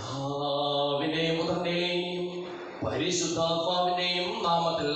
പിതാവിന്റെയും പുത്രന്റെയും പരിശുദ്ധാത്മാവിന്റെയും നാമത്തിൽ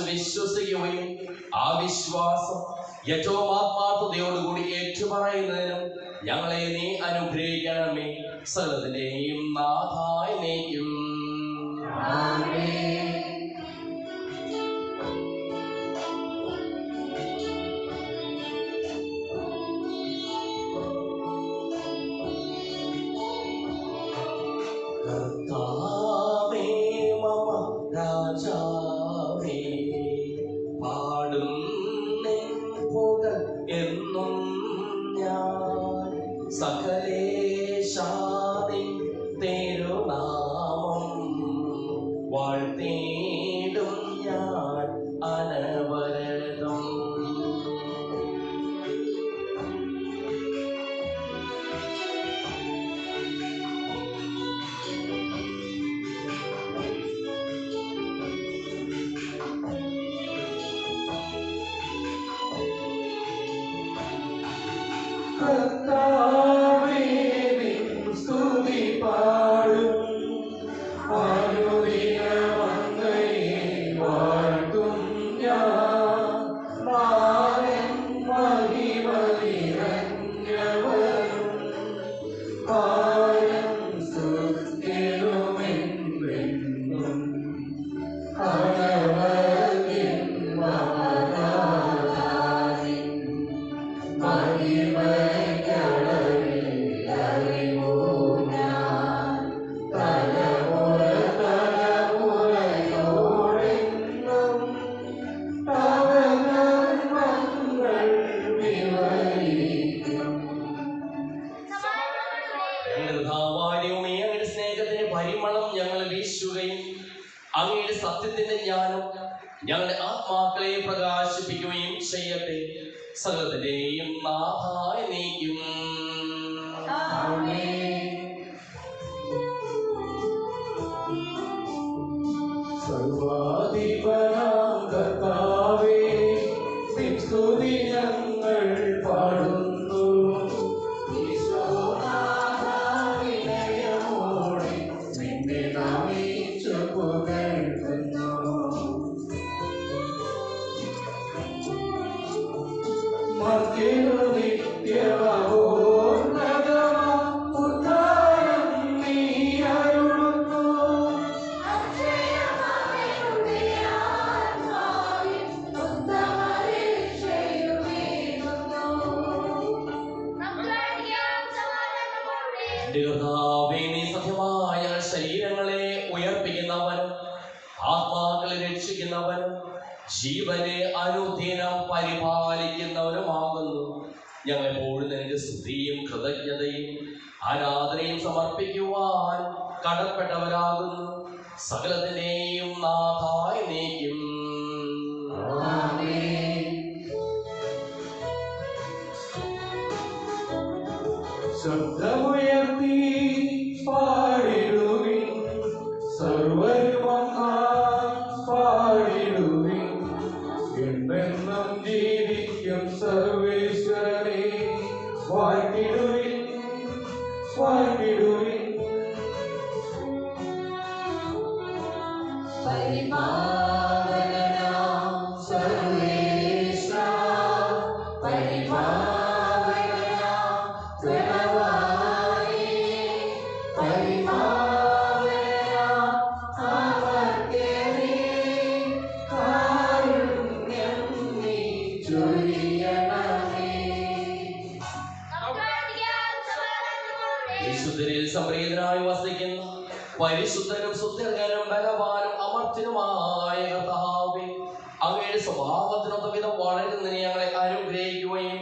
വിശ്വസിക്കുകയും ആ വിശ്വാസം ഏറ്റവും ആത്മാർത്ഥതയോടുകൂടി ഏറ്റുപറയുന്നതിനും ഞങ്ങളെ നീ അനുഗ്രഹിക്കണമേ. സകലത്തിന്റെയും നാഥായി നീക്കും. കർത്താവേ മമ രാജാവേ പാടും നിൻ അങ്ങയുടെ സത്യത്തിന്റെ ജ്ഞാനം ഞങ്ങളുടെ ആത്മാക്കളെ പ്രകാശിപ്പിക്കുകയും ചെയ്യട്ടെ. സകലത്തിന്റെയും നാഥായ നീക്കും. സർവാധിപനാം കർത്താവേ, നിൻ സ്തുതി ഞങ്ങൾ പാടുന്നു. ഈശോനാഥാവിനയമോടെ നിന്നെ നമിച്ചു പുകഴ്ത്തുന്നു. മർത്യനു നിത്യമഹോന്നതമാം ഉദ്ധാരം നീ അരുളുന്നു. സത്യമായ ശരീരങ്ങളെ ഉയർപ്പിക്കുന്നവനും ആത്മാക്കളെ രക്ഷിക്കുന്നവനും ജീവനെ അനുദിനം പരിപാലിക്കുന്നവനുമാകുന്നു. ഞങ്ങളെപ്പോഴും നിനക്ക് സ്തുതിയും കൃതജ്ഞതയും ആരാധനയും സമർപ്പിക്കുവാൻ കടപ്പെട്ടവരാകുന്നു. സകലത്തിന്റെയും നാഥായ നീക്കും. ശബ്ദമുയർത്തി പാടിടുവിൻ, സർവരും പാടിടുവിൻ. എന്നെന്നും ജീവിക്കും സർവേശ്വരനെ വാഴ്ത്തിടുവിൻ, വാഴ്ത്തിടുവിൻ. പരിപാലനാം സർവേശ, പരിപാലനാം ത്വരവായി, പരിപാലനാം അമർത്യനേ, കാരുണ്യം നീ ചൊരിയണമേ. വിശുദ്ധരിൽ സംപ്രീതനായി വസിക്കുന്ന പരിശുദ്ധനും സുത്യർഗനും ബലവാനും അമർത്യനുമായ കർത്താവേ, അങ്ങയുടെ സ്വഭാവത്തിനൊത്ത വിധം വളരുന്നതിന് ഞങ്ങളെ അനുഗ്രഹിക്കുകയും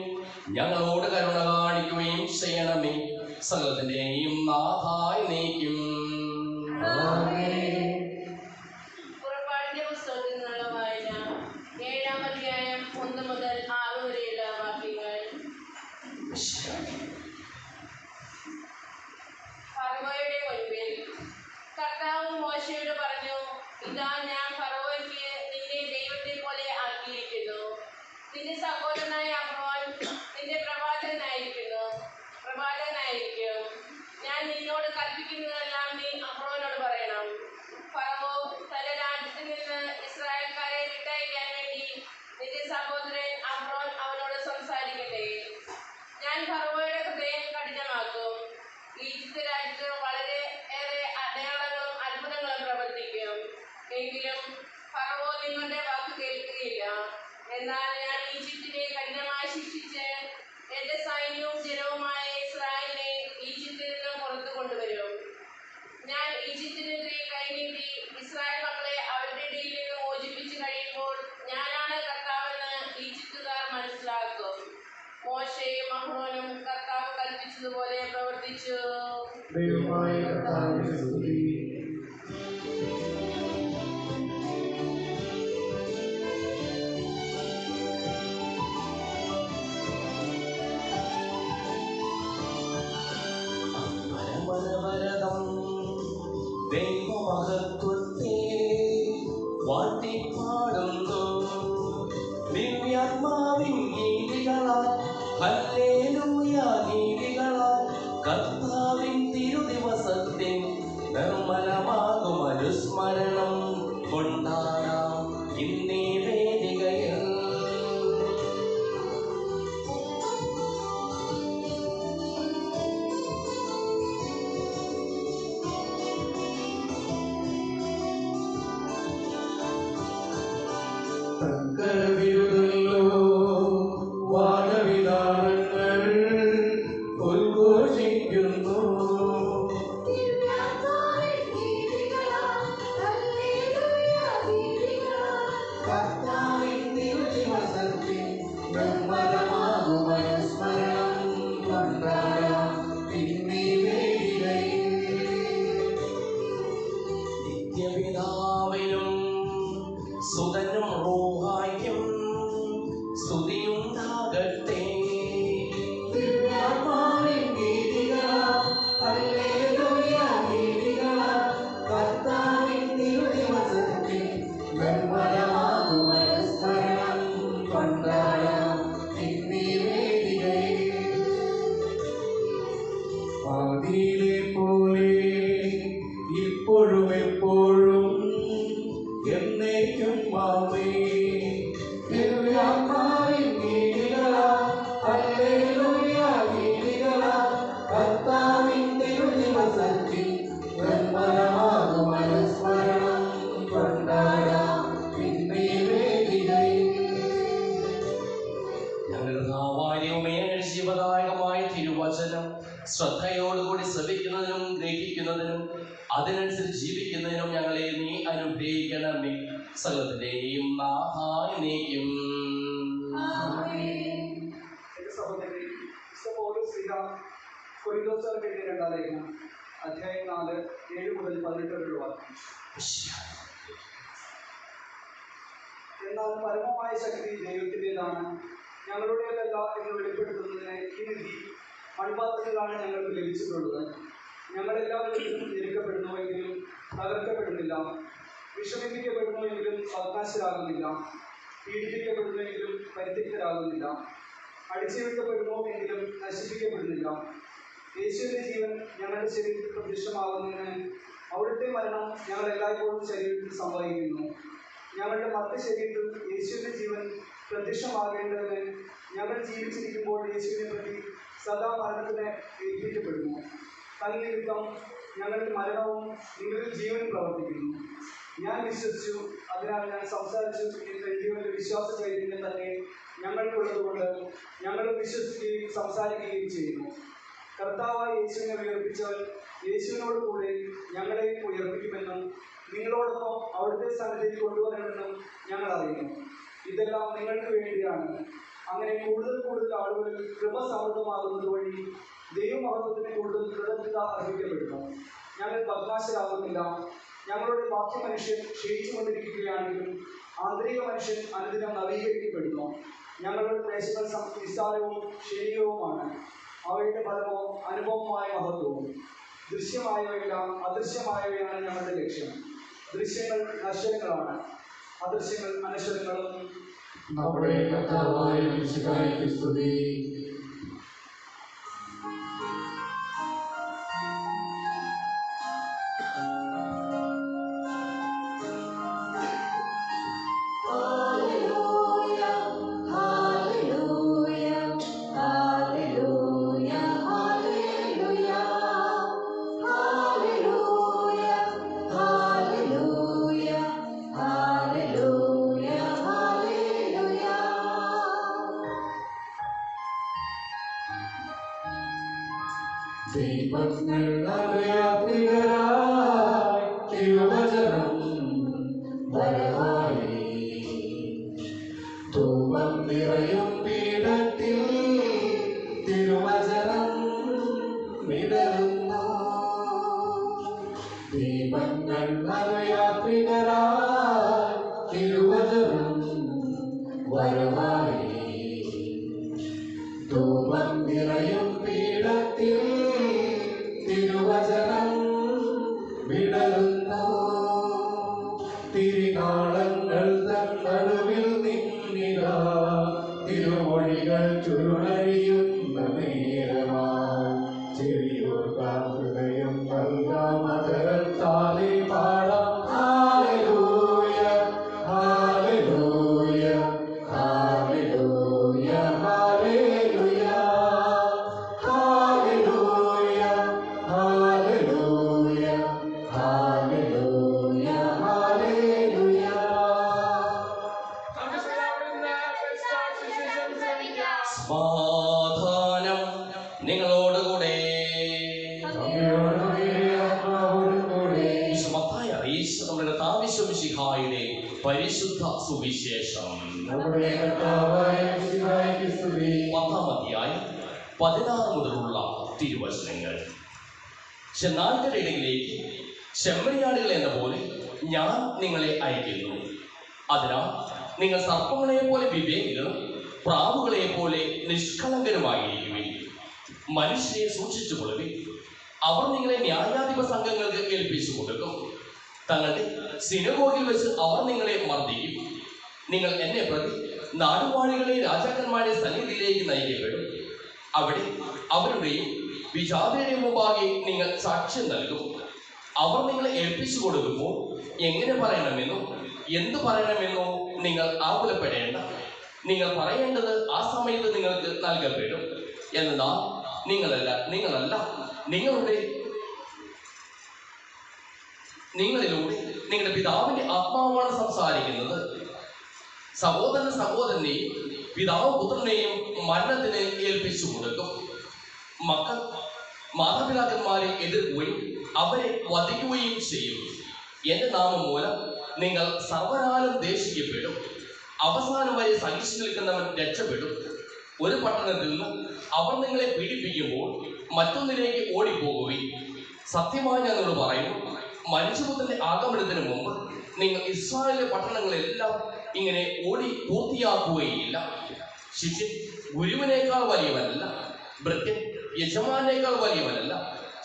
ഞങ്ങളോട് കരുണ കാണിക്കുകയും ചെയ്യണമേ. സകലത്തിന്റെയും നാഥായ നീക്കും. പുറപ്പാടിന്റെ പുസ്തകത്തിൽ നിന്നുള്ള വായന 7-ാം അധ്യായം 1 മുതൽ 6 വരെയുള്ള വാക്യങ്ങൾ. ഫറവോയുടെ മുൻപിൽ കർത്താവ് മോശയോട് പറഞ്ഞു, ഇതാ ഞാൻ ഫറവോയ്ക്ക് നിന്നെ ദൈവത്തെ പോലെ ആക്കിയിരിക്കുന്നു. നിന്റെ സഹോദരനായ അഹ്റോൻ നിന്റെ പ്രവാചകനായിരിക്കും. ഞാൻ നിന്നോട് കൽപ്പിക്കുന്നതെല്ലാം നീ അഹ്റോനോട് പറയണം. ഫറവോ തന്റെ രാജ്യത്തിൽ നിന്ന് ഇസ്രായേൽക്കാരെ വിട്ടയക്കാൻ വേണ്ടി നിന്റെ സഹോദരൻ അഹ്റോൻ അവനോട് സംസാരിക്കട്ടെ. ഞാൻ ഫറവോയുടെ ഹൃദയം കഠിനമാക്കും. ഈജിപ്ത് രാജ്യത്ത് വളരെ ഏറെ അടയാളങ്ങളും അത്ഭുതങ്ങളും പ്രവർത്തിക്കും. എങ്കിലും ഫറവോ നിങ്ങളുടെ വാക്ക് കേൾക്കുകയില്ല. എന്നാൽ ഞാൻ ഈജിപ്തിനെ കഠിനമായി ശിക്ഷിച്ച് എന്റെ സൈന്യവും ജനവുമായ ഇസ്രായേലിനെ ഈജിപ്തിൽ നിന്ന് പുറത്തു കൊണ്ടുവരും. ഞാൻ ഈജിപ്തിനെതിരെ കൈനീട്ടി ഇസ്രായേൽ മക്കളെ അവരുടെ ഇടയിൽ നിന്ന് മോചിപ്പിച്ചു കഴിയുമ്പോൾ ഞാനാണ് കർത്താവെന്ന് ഈജിപ്തുകാർ മനസ്സിലാക്കും. മോശയും അഹ്റോനും കർത്താവ് കൽപ്പിച്ചതുപോലെ പ്രവർത്തിച്ചു. ദൈവമായ കർത്താവിനെ സ്തുതി. പരമരവരദം ദൈവമഹത്വത്തെ വാഴ്ത്തിപ്പാടുന്നു. ദിവ്യാത്മാവിൻ ഗീതികളാൽ ഹല്ലേലൂയ നീതികളാൽ കർത്താവിൻ തിരുദിവസത്തിൻ നിർമ്മലമാകും അനുസ്മരണം കൊണ്ടാടാം ഇന്നീ വേദികയിൽ. തക്കവിരുതല്ലോ വാദവിധാനങ്ങൾ ഉദ്ഘോഷിക്കുന്നു. കർത്താവിൻ തിരുദിവസത്തിൽ നിർമ്മലമാകും അനുസ്മരണം കൊണ്ടാടാം ഇന്നീ വേദികയിൽ. നിത്യപിതാവിനും സുതനും റൂഹായ്ക്കും സ്തുതിയുണ്ടാകട്ടെ. ദിവ്യാത്മാവിൻ ഗീതികളാൽ ഹല്ലേലൂയ ഗീതികളാൽ കർത്താവിൻ തിരുദിവസത്തിൽ നിർമ്മലമാകും അനുസ്മരണം കൊണ്ടാടാം ഇന്നീ വേദികയിൽ. ആദിയിലെ പോലെ ഇപ്പോഴും എപ്പോഴും എന്നേക്കും ആമേൻ. ദിവ്യാത്മാവിൻ ഗീതികളാൽ ഹല്ലേലൂയ ഗീതികളാൽ കർത്താവിൻ തിരുദിവസത്തിൽ നിർമ്മലമാകും അനുസ്മരണം കൊണ്ടാടാം ഇന്നീ വേദികയിൽ. ഞങ്ങളുടെ കർത്താവായ ജീവദായകമായ തിരുവചനം ശ്രദ്ധയോടുകൂടി ശ്രവിക്കുന്നതിനും ഗ്രഹിക്കുന്നതിനും അതിനനുസരിച്ച് ജീവിക്കുന്നതിനും ഞങ്ങളെ നീ അനുഗ്രഹിക്കണമേ. സകലത്തിന്റെയും നാഥായി നീക്കും. എന്റെ സഹോദരി കൊരിന്തോസുകാർക്ക് എഴുതിയ 2 ലേഖനം അധ്യായം 4 7 മുതൽ 18 വരെയുള്ള വാക്യം. എന്നാൽ പരമമായ ശക്തി ദൈവത്തിൻ്റെതാണ്, ഞങ്ങളുടേതല്ല എന്ന് വെളിപ്പെടുത്തുന്നതിന് ഈ നിധി മൺപാത്രങ്ങളാണ് ഞങ്ങൾക്ക് ലഭിച്ചിട്ടുള്ളത്. ഞങ്ങളെല്ലാവരും ഞെരുക്കപ്പെടുന്നുവെങ്കിലും തകർക്കപ്പെടുന്നില്ല, വിഷമിപ്പിക്കപ്പെടുന്നുവെങ്കിലും അവകാശരാകുന്നില്ല, പീഡിപ്പിക്കപ്പെടുന്നുവെങ്കിലും പരിത്യക്തരാകുന്നില്ല, അടിച്ചുവിട്ടപ്പെടുന്നു എങ്കിലും നശിപ്പിക്കപ്പെടുന്നില്ല. യേശുവിൻ്റെ ജീവൻ ഞങ്ങളുടെ ശരീരത്തിൽ പ്രത്യക്ഷമാകുന്നതിന് അവിടുത്തെ മരണം ഞങ്ങൾ എല്ലായ്പ്പോഴും ശരീരത്തിൽ സംഭവിക്കുന്നു. ഞങ്ങളുടെ മറ്റ് ശരീരത്തിൽ യേശുവിൻ്റെ ജീവൻ പ്രത്യക്ഷമാകേണ്ടതിന് ഞങ്ങൾ ജീവിച്ചിരിക്കുമ്പോൾ യേശുവിനെ പ്രതി സദാ മരണത്തിന് ഏൽപ്പിക്കപ്പെടുന്നു. തന്നിമിത്തം ഞങ്ങളിൽ മരണവും നിങ്ങളിൽ ജീവനും പ്രവർത്തിക്കുന്നു. ഞാൻ വിശ്വസിച്ചു, അതിനാൽ ഞാൻ സംസാരിച്ചു എന്ന് എഴുതിയവരുടെ വിശ്വാസ ചൈതന്യം തന്നെ ഞങ്ങൾക്കുള്ളതുകൊണ്ട് ഞങ്ങൾ വിശ്വസിക്കുകയും സംസാരിക്കുകയും ചെയ്യുന്നു. കർത്താവായ യേശുവിനെ ഉയർപ്പിച്ചവൻ യേശുവിനോട് കൂടെ ഞങ്ങളെ ഉയർപ്പിക്കുമെന്നും നിങ്ങളോടൊപ്പം അവിടുത്തെ സന്നിധിയിൽ കൊണ്ടുവരണമെന്നും ഞങ്ങൾ അറിയുന്നു. ഇതെല്ലാം നിങ്ങൾക്ക് വേണ്ടിയാണ്. അങ്ങനെ കൂടുതൽ കൂടുതൽ ആളുകളിൽ കൃപ സമൃദ്ധമാകുന്നത് വഴി ദൈവമഹത്വത്തിന് കൂടുതൽ കൃതജ്ഞത അർപ്പിക്കപ്പെടുന്നു. ഞങ്ങൾ ബദ്മാശരാകുന്നില്ല. ഞങ്ങളുടെ ബാഹ്യ മനുഷ്യൻ ക്ഷയിച്ചുകൊണ്ടിരിക്കുകയാണെങ്കിലും ആന്തരിക മനുഷ്യൻ അനുദിനം നവീകരിക്കപ്പെടുന്നു. ഞങ്ങളുടെ ക്ലേശങ്ങൾ നിസ്സാരവും ക്ഷണികവുമാണ്, അവയുടെ ഫലമോ അനുഭവമായ മഹത്വവും. ദൃശ്യമായവയെല്ലാം അദൃശ്യമായവയാണ് ഞങ്ങളുടെ ലക്ഷ്യം. ദൃശ്യങ്ങൾ നശ്വരങ്ങളാണ്, അദൃശ്യങ്ങൾ അനശ്വരങ്ങളും. നമ്മുടെ കർത്താവായ മിശിഹായ്ക്ക് സ്തുതി. ദൈവങ്ങൾ അറിയാത്തികരായി തിരുവചനം വരവായി ധൂപം നിറയും പീഠത്തിൽ തിരുവചനം വിടരുന്നു. ദീപങ്ങൾ അറിയാത്തികരായി തിരുവചനം വരവായി ധൂപം നിറയും പീഠത്തിൽ തിരുവചനം വിടരുന്നു. തിരിനാളങ്ങൾ തൻ നടുവിൽ നിന്നിതാ തിരുമൊഴികൾ ചുരുളഴിയുന്ന നേരമായി ചെവിയോർക്കാം ഹൃദയം നൽകാം മകരത്താലെ പാടാം hallelujah hallelujah hallelujah hallelujah hallelujah hallelujah hallelujah hallelujah. സമാധാനം നിങ്ങളോടുകൂടെ. വിശുദ്ധമായ അറിയിച്ച നമ്മുടെ കർത്താവിശ്വമിശിഹായുടെ പരിശുദ്ധ സുവിശേഷം 10-ാം അധ്യായം 16 മുതലുള്ള തിരുവചനങ്ങൾ. ചെന്നായ്ക്കളുടെ ഇടയിലേക്ക് ചെമ്മരിയാടുകൾ എന്ന പോലെ ഞാൻ നിങ്ങളെ അയക്കുന്നു. അതിനാൽ നിങ്ങൾ സർപ്പങ്ങളെ പോലെ വിവേകികളും പ്രാവുകളെ പോലെ നിഷ്കളങ്കരുമായിരിക്കുവിൻ. മനുഷ്യരെ സൂക്ഷിച്ചു കൊള്ളുവിൻ. അവർ നിങ്ങളെ ന്യായാധിപ സംഘങ്ങൾക്ക് ഏൽപ്പിച്ചു കൊടുക്കും. തങ്ങളുടെ സിനഗോഗിൽ വെച്ച് അവർ നിങ്ങളെ മർദ്ദിക്കും. നിങ്ങൾ എന്നെ പ്രതി നാടുവാഴികളെ രാജാക്കന്മാരുടെ സന്നിധിയിലേക്ക് നയിക്കപ്പെടും. അവിടെ അവരുടെയും വിജാതിയുടെയും മുമ്പാകെ നിങ്ങൾ സാക്ഷ്യം നൽകും. അവർ നിങ്ങളെ ഏൽപ്പിച്ചു കൊടുക്കുമ്പോൾ എങ്ങനെ പറയണമെന്നോ എന്തു പറയണമെന്നോ നിങ്ങൾ ആകുലപ്പെടേണ്ട. നിങ്ങൾ പറയേണ്ടത് ആ സമയത്ത് നിങ്ങൾക്ക് നൽകപ്പെടും. എന്നാൽ നിങ്ങളല്ല നിങ്ങളിലൂടെ നിങ്ങളുടെ പിതാവിന്റെ ആത്മാവാണ് സംസാരിക്കുന്നത്. സഹോദരനെയും പിതാവ് പുത്രനെയും മരണത്തിന് ഏൽപ്പിച്ചു കൊടുക്കും. മക്കൾ മാതാപിതാക്കന്മാരെ എതിർക്കുകയും അവരെ വധിക്കുകയും ചെയ്യും. എന്റെ നാമം മൂലം നിങ്ങൾ സർവ്വനാലും ദേശിക്കപ്പെടും. അവസാനം വരെ സഹിച്ചു നിൽക്കുന്നവൻ രക്ഷപ്പെടും. ഒരു പട്ടണത്തിൽ നിന്ന് അവർ നിങ്ങളെ പീഡിപ്പിക്കുമ്പോൾ മറ്റൊന്നിലേക്ക് ഓടിപ്പോകുകയും. സത്യമായി ഞാൻ നിങ്ങളോട് പറയുന്നു, മനുഷ്യപുത്രന്റെ ആഗമനത്തിന് മുമ്പ് നിങ്ങൾ ഇസ്രായേലിലെ പട്ടണങ്ങളെല്ലാം ഇങ്ങനെ ഓടി പൂർത്തിയാക്കുകയില്ല. ശിഷ്യൻ ഗുരുവിനേക്കാൾ വലിയവനല്ല, ഭൃത്യൻ യജമാനേക്കാൾ വലിയവനല്ല.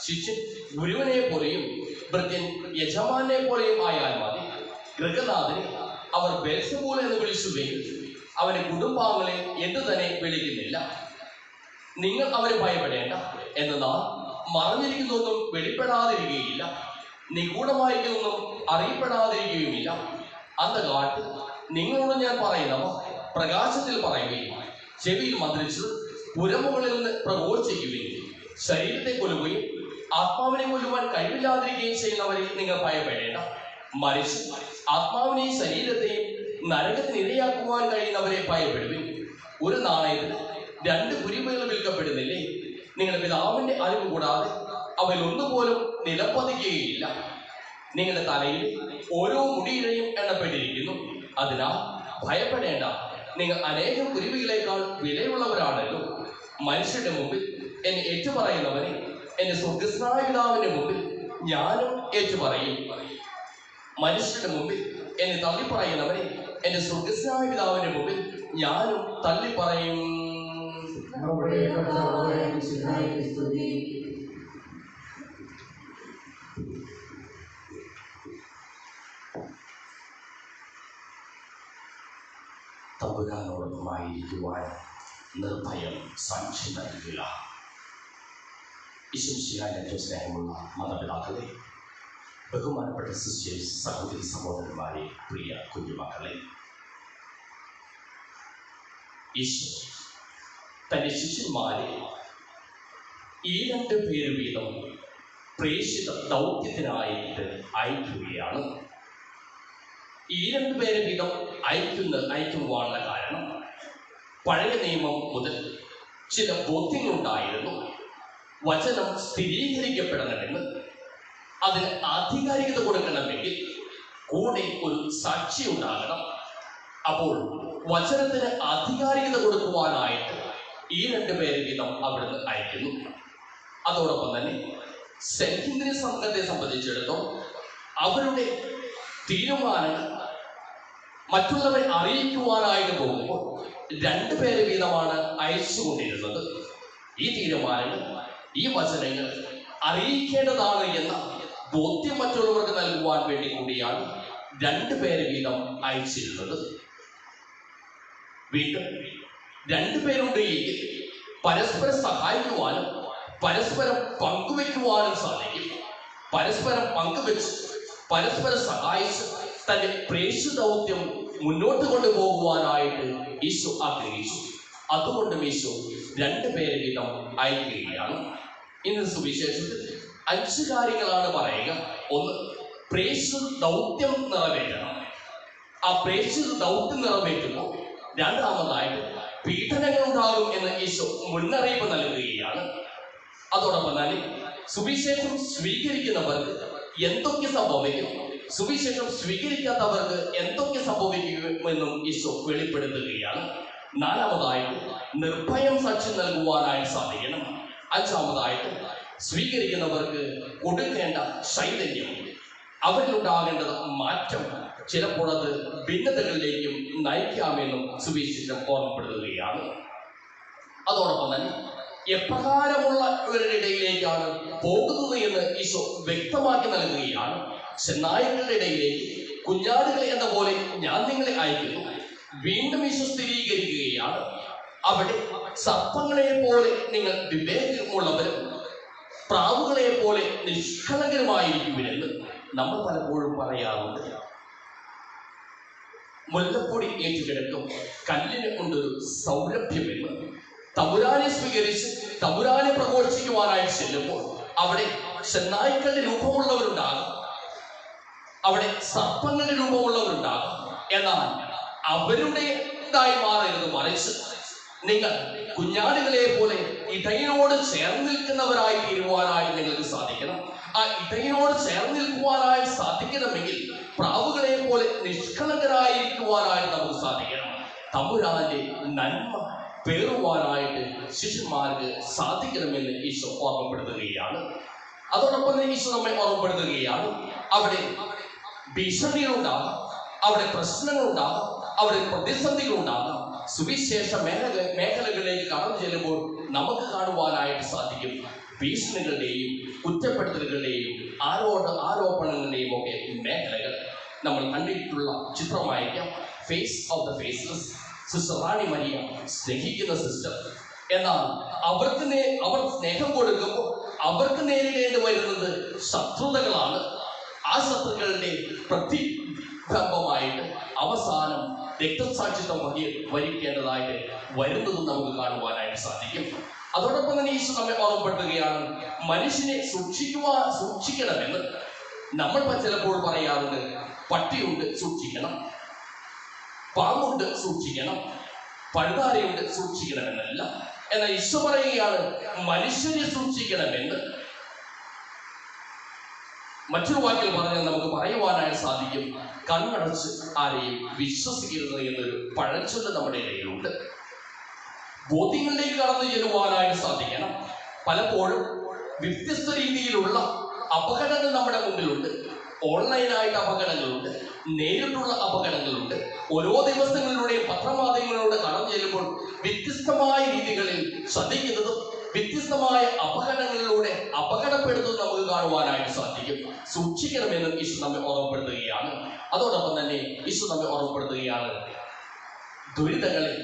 ശിഷ്യൻ ഗുരുവിനെ പോലെയും ഭൃത്യൻ യജമാനെ പോലെയും ആയാൽ മതി. ഗൃഹനാഥനെ അവർ ബെൽസെബൂൽ എന്ന് വിളിച്ചുവെങ്കിൽ അവന്റെ കുടുംബാംഗങ്ങളെ എന്തു തന്നെ വിളിക്കുന്നില്ല. നിങ്ങൾ അവരെ ഭയപ്പെടേണ്ട. എന്നാൽ മറഞ്ഞിരിക്കുന്നൊന്നും വെളിപ്പെടാതിരിക്കുകയില്ല, നിഗൂഢമായിരിക്കുന്നൊന്നും അറിയപ്പെടാതിരിക്കുകയുമില്ല. അന്ധകാലത്ത് നിങ്ങളോട് ഞാൻ പറയുന്നവ പ്രകാശത്തിൽ പറയുകയും ചെവിയിൽ മന്ത്രിച്ച് പുരമുകളിൽ നിന്ന് പ്രഘോഷിക്കുകയും ശരീരത്തെ കൊല്ലുകയും ആത്മാവിനെ കൊല്ലുവാൻ കഴിവില്ലാതിരിക്കുകയും ചെയ്യുന്നവരെ നിങ്ങൾ ഭയപ്പെടേണ്ട. മറിച്ച് ആത്മാവിനെയും ശരീരത്തെയും നരകത്തിന് ഇരയാക്കുവാൻ കഴിയുന്നവരെ ഭയപ്പെടുവിൻ. ഒരു നാണയത്തിന് 2 കുരിമകൾ വിൽക്കപ്പെടുന്നില്ലേ? നിങ്ങളുടെ പിതാവിന്റെ അറിവ് കൂടാതെ അവയിൽ ഒന്നുപോലും നിലംപതിക്കുകയില്ല. നിങ്ങളുടെ തലയിൽ ഓരോ മുടിയിഴയും എണ്ണപ്പെട്ടിരിക്കുന്നു. അതിനാൽ ഭയപ്പെടേണ്ട. നിങ്ങൾ അനേകം കുരുവികളെക്കാൾ വിലയുള്ളവരാണല്ലോ. മനുഷ്യരുടെ മുമ്പിൽ എന്നെ ഏറ്റുപറയുന്നവനെ എന്റെ സ്വർഗ്ഗസ്ഥനായ പിതാവിന്റെ മുമ്പിൽ ഞാനും ഏറ്റുപറയും. മനുഷ്യരുടെ മുമ്പിൽ എന്നെ തള്ളിപ്പറയുന്നവനെ എന്റെ സ്വർഗ്ഗസ്ഥനായ പിതാവിന്റെ മുമ്പിൽ ഞാനും തള്ളിപ്പറയും. തമ്പുരാനോടൊപ്പമായിരിക്കുവാൻ നിർഭയം സാക്ഷി നൽകുക. ഈശ്വരന്റെ സ്നേഹമുള്ള മാതാപിതാക്കളെ, ബഹുമാനപ്പെട്ട സിസ്റ്റേഴ്സ്, സഹോദരി സഹോദരന്മാരെ, പ്രിയ കുഞ്ഞുമക്കളെ, ഈശോ തന്റെ ശിഷ്യന്മാരെ ഈ 2 പേര് വീതം പ്രേക്ഷിത ദൗത്യത്തിനായിട്ട് അയക്കുകയാണ്. ഈ 2 പേര് വീതം അയക്കുവാനുള്ള കാരണം പഴയ നിയമം മുതൽ ചില ബോധ്യങ്ങളുണ്ടായിരുന്നു. വചനം സ്ഥിരീകരിക്കപ്പെടണമെന്ന്, അതിന് ആധികാരികത കൊടുക്കണമെങ്കിൽ കൂടെ ഒരു സാക്ഷി ഉണ്ടാകണം. അപ്പോൾ വചനത്തിന് ആധികാരികത കൊടുക്കുവാനായിട്ട് ഈ 2 പേര് വീതം അവിടുന്ന് അയക്കുന്നു. അതോടൊപ്പം തന്നെ സെൻഹിന്ദ്രി സംഘത്തെ സംബന്ധിച്ചിടത്തോളം അവരുടെ തീരുമാനങ്ങൾ മറ്റുള്ളവരെ അറിയിക്കുവാനായിട്ട് പോകുമ്പോൾ 2 പേര് വീതമാണ് അയച്ചുകൊണ്ടിരുന്നത്. ഈ തീരുമാനങ്ങൾ, ഈ വചനങ്ങൾ അറിയിക്കേണ്ടതാണ് എന്ന ബോധ്യം മറ്റുള്ളവർക്ക് നൽകുവാൻ വേണ്ടി കൂടിയാണ് 2 പേര് വീതം അയച്ചിരുന്നത്. വീണ്ടും രണ്ടുപേരുണ്ട് എങ്കിൽ പരസ്പരം സഹായിക്കുവാനും പരസ്പരം പങ്കുവെക്കുവാനും സാധിക്കും. പരസ്പരം പങ്കുവെച്ച് പരസ്പരം സഹായിച്ച് തന്റെ പ്രേക്ഷിത ദൗത്യം മുന്നോട്ട് കൊണ്ടുപോകുവാനായിട്ട് ഈശോ ആഗ്രഹിച്ചു. അതുകൊണ്ടും ഈശോ രണ്ടുപേരെ വീതം അയക്കുകയാണ്. ഇന്ന് സുവിശേഷത്തിൽ 5 കാര്യങ്ങളാണ് പറയുക. ഒന്ന്, പ്രേക്ഷിത ദൗത്യം നിറവേറ്റണം. ആ പ്രേക്ഷിത ദൗത്യം നിറവേറ്റുമ്പോൾ രണ്ടാമതായിട്ട് പീഡനങ്ങൾ ഉണ്ടാകും എന്ന് ഈശോ മുന്നറിയിപ്പ് നൽകുകയാണ്. അതോടൊപ്പം തന്നെ സുവിശേഷം സ്വീകരിക്കുന്നവർക്ക് എന്തൊക്കെ സംഭവിക്കും, സുവിശേഷം സ്വീകരിക്കാത്തവർക്ക് എന്തൊക്കെ സംഭവിക്കുമെന്നും ഈശോ വെളിപ്പെടുത്തുകയാണ്. നാലാമതായിട്ട് നിർഭയം സാക്ഷ്യം നൽകുവാനായിട്ട് സാധിക്കണം. അഞ്ചാമതായിട്ട് സ്വീകരിക്കുന്നവർക്ക് കൊടുക്കേണ്ട ചൈതന്യം, അവരിലുണ്ടാകേണ്ടത് മാറ്റം ചിലപ്പോൾ അത് ഭിന്നതകളിലേക്കും നയിക്കാമെന്നും സുവിശേഷം ഓർമ്മപ്പെടുത്തുകയാണ്. അതോടൊപ്പം തന്നെ എപ്രകാരമുള്ളവരുടെ ഇടയിലേക്കാണ് പോകുന്നത് എന്ന് ഈശോ വ്യക്തമാക്കി നൽകുകയാണ്. ചെന്നായ്ക്കളുടെ ഇടയിലേക്ക് കുഞ്ഞാടുകളെ എന്ന പോലെ ഞാൻ നിങ്ങളെ അയക്കുന്നു. വീണ്ടും ഈശോ സ്ഥിരീകരിക്കുകയാണ്, അവിടെ സർപ്പങ്ങളെ പോലെ നിങ്ങൾ വിവേകമുള്ളവരും പ്രാവുകളെ പോലെ നിഷ്കളങ്കരുമായിരിക്കുമെന്ന് നമ്മൾ പലപ്പോഴും പറയാറുണ്ട്. മുല്ലപ്പൊടി ഏറ്റുകിടക്കും കല്ലിന് കൊണ്ടൊരു സൗരഭ്യമെന്ന് തമ്പുരാനെ സ്വീകരിച്ച് തമ്പുരാനെ പ്രഘോഷിക്കുവാനായി ചെല്ലുമ്പോൾ അവിടെ ചെന്നായ്ക്കളുടെ രൂപമുള്ളവരുണ്ടാകും, അവിടെ സർപ്പങ്ങളുടെ രൂപമുള്ളവരുണ്ടാകും. എന്നാൽ അവരുടേതായി മാറരുത്, മറിച്ച് നിങ്ങൾ കുഞ്ഞാടുകളെ പോലെ ഇടയനോട് ചേർന്ന് നിൽക്കുന്നവരായി തീരുവാനായി നിങ്ങൾക്ക് സാധിക്കണം. ആ ഇടയനോട് ചേർന്ന് നിൽക്കുവാനായി സാധിക്കണമെങ്കിൽ പ്രാവുകളെ പോലെ നിഷ്കളങ്കരായിരിക്കുവാനായിട്ട് നമുക്ക് സാധിക്കണം. തമ്പുരാന്റെ നന്മ പേറുവാനായിട്ട് ശിഷ്യന്മാർക്ക് സാധിക്കണമെന്ന് ഈശോ ഓർമ്മപ്പെടുത്തുകയാണ്. അതോടൊപ്പം തന്നെ ഈശോ നമ്മെ ഓർമ്മപ്പെടുത്തുകയാണ്, അവിടെ ഭീഷണികളുണ്ടാകാം, അവിടെ പ്രശ്നങ്ങളുണ്ടാകാം, അവിടെ പ്രതിസന്ധികളുണ്ടാകാം. സുവിശേഷ മേഖലകളിലേക്ക് കടന്നു ചെല്ലുമ്പോൾ നമുക്ക് കാണുവാനായിട്ട് സാധിക്കും ഭീഷണികളുടെയും കുറ്റപ്പെടുത്തലുകളുടെയും ആരോപണങ്ങളുടെയും ഒക്കെ മേഖലകൾ. നമ്മൾ കണ്ടിട്ടുള്ള ചിത്രമായിരിക്കാം face of the faceless. Sister Rani Maria സ്നേഹിക്കുന്ന സിസ്റ്റർ, എന്നാൽ അവർ സ്നേഹം കൊടുക്കുമ്പോൾ അവർക്ക് നേരിടേണ്ടി വരുന്നത് ശത്രുതകളാണ്. ആ ശത്രുക്കളുടെ പ്രതിബിംബമായിട്ട് അവസാനം രക്തസാക്ഷിത്വം വരിക്കേണ്ടതായിട്ട് വരുന്നതും നമുക്ക് കാണുവാനായിട്ട് സാധിക്കും. അതോടൊപ്പം തന്നെ ഈശോ നമ്മെ ഓർമ്മപ്പെടുത്തുകയാണ്, മനുഷ്യനെ സൂക്ഷിക്കണമെന്ന്. നമ്മൾ ചിലപ്പോൾ പറയാറുണ്ട്, പട്ടിയുണ്ട് സൂക്ഷിക്കണം, പാമ്പുണ്ട് സൂക്ഷിക്കണം, പഴുതാരയുണ്ട് സൂക്ഷിക്കണമെന്നല്ല. എന്നാൽ ഈശോ പറയുകയാണ് മനുഷ്യനെ സൂക്ഷിക്കണമെന്ന്. മറ്റൊരു വാക്കിൽ പറഞ്ഞാൽ നമുക്ക് പറയുവാനായിട്ട് സാധിക്കും, കണ്ണടച്ച് ആരെയും വിശ്വസിക്കരുത് എന്നൊരു പഴഞ്ചൊല്ല് നമ്മുടെ ഇടയിലുണ്ട്. ബോധ്യങ്ങളിലേക്ക് കടന്നു ചെല്ലുവാനായിട്ട് സാധിക്കണം. പലപ്പോഴും വ്യത്യസ്ത രീതിയിലുള്ള അപകടങ്ങൾ നമ്മുടെ മുന്നിലുണ്ട്. ഓൺലൈനായിട്ട് അപകടങ്ങളുണ്ട്, നേരിട്ടുള്ള അപകടങ്ങളുണ്ട്. ഓരോ ദിവസങ്ങളിലൂടെയും പത്രമാധ്യമങ്ങളിലൂടെ കടന്നു ചെല്ലുമ്പോൾ വ്യത്യസ്തമായ രീതികളിൽ ശ്രദ്ധിക്കുന്നതും വ്യത്യസ്തമായ അപകടങ്ങളിലൂടെ അപകടപ്പെടുന്നതും നമുക്ക് കാണുവാനായിട്ട് സാധിക്കും. സൂക്ഷിക്കണമെന്ന് ഈശോ നമ്മെ ഓർമ്മപ്പെടുത്തുകയാണ്. അതോടൊപ്പം തന്നെ ഈശോ നമ്മെ ഓർമ്മപ്പെടുത്തുകയാണ്, ദുരിതങ്ങളെ